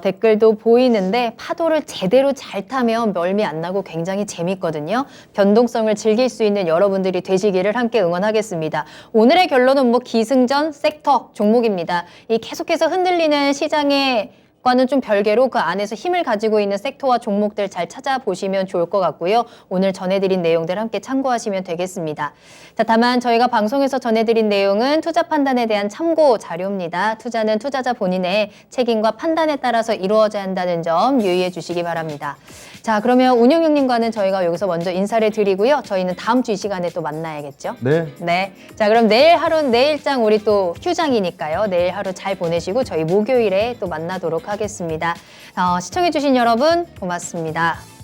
댓글도 보이는데 파도를 제대로 잘 타면 멀미 안 나고 굉장히 재밌거든요. 변동성을 즐길 수 있는 여러분들이 되시기를 함께 응원하겠습니다. 오늘의 결론은 뭐 기승전 섹터 종목입니다. 이 계속해서 흔들리는 시장의 과는 좀 별개로 그 안에서 힘을 가지고 있는 섹터와 종목들 잘 찾아보시면 좋을 것 같고요. 오늘 전해드린 내용들 함께 참고하시면 되겠습니다. 자, 다만 저희가 방송에서 전해드린 내용은 투자 판단에 대한 참고 자료입니다. 투자는 투자자 본인의 책임과 판단에 따라서 이루어져야 한다는 점 유의해 주시기 바랍니다. 자, 그러면 운영형님과는 저희가 여기서 먼저 인사를 드리고요. 저희는 다음 주 이 시간에 또 만나야겠죠? 네. 네. 자, 그럼 내일장 우리 또 휴장이니까요. 내일 하루 잘 보내시고 저희 목요일에 또 만나도록 하겠습니다. 시청해주신 여러분 고맙습니다.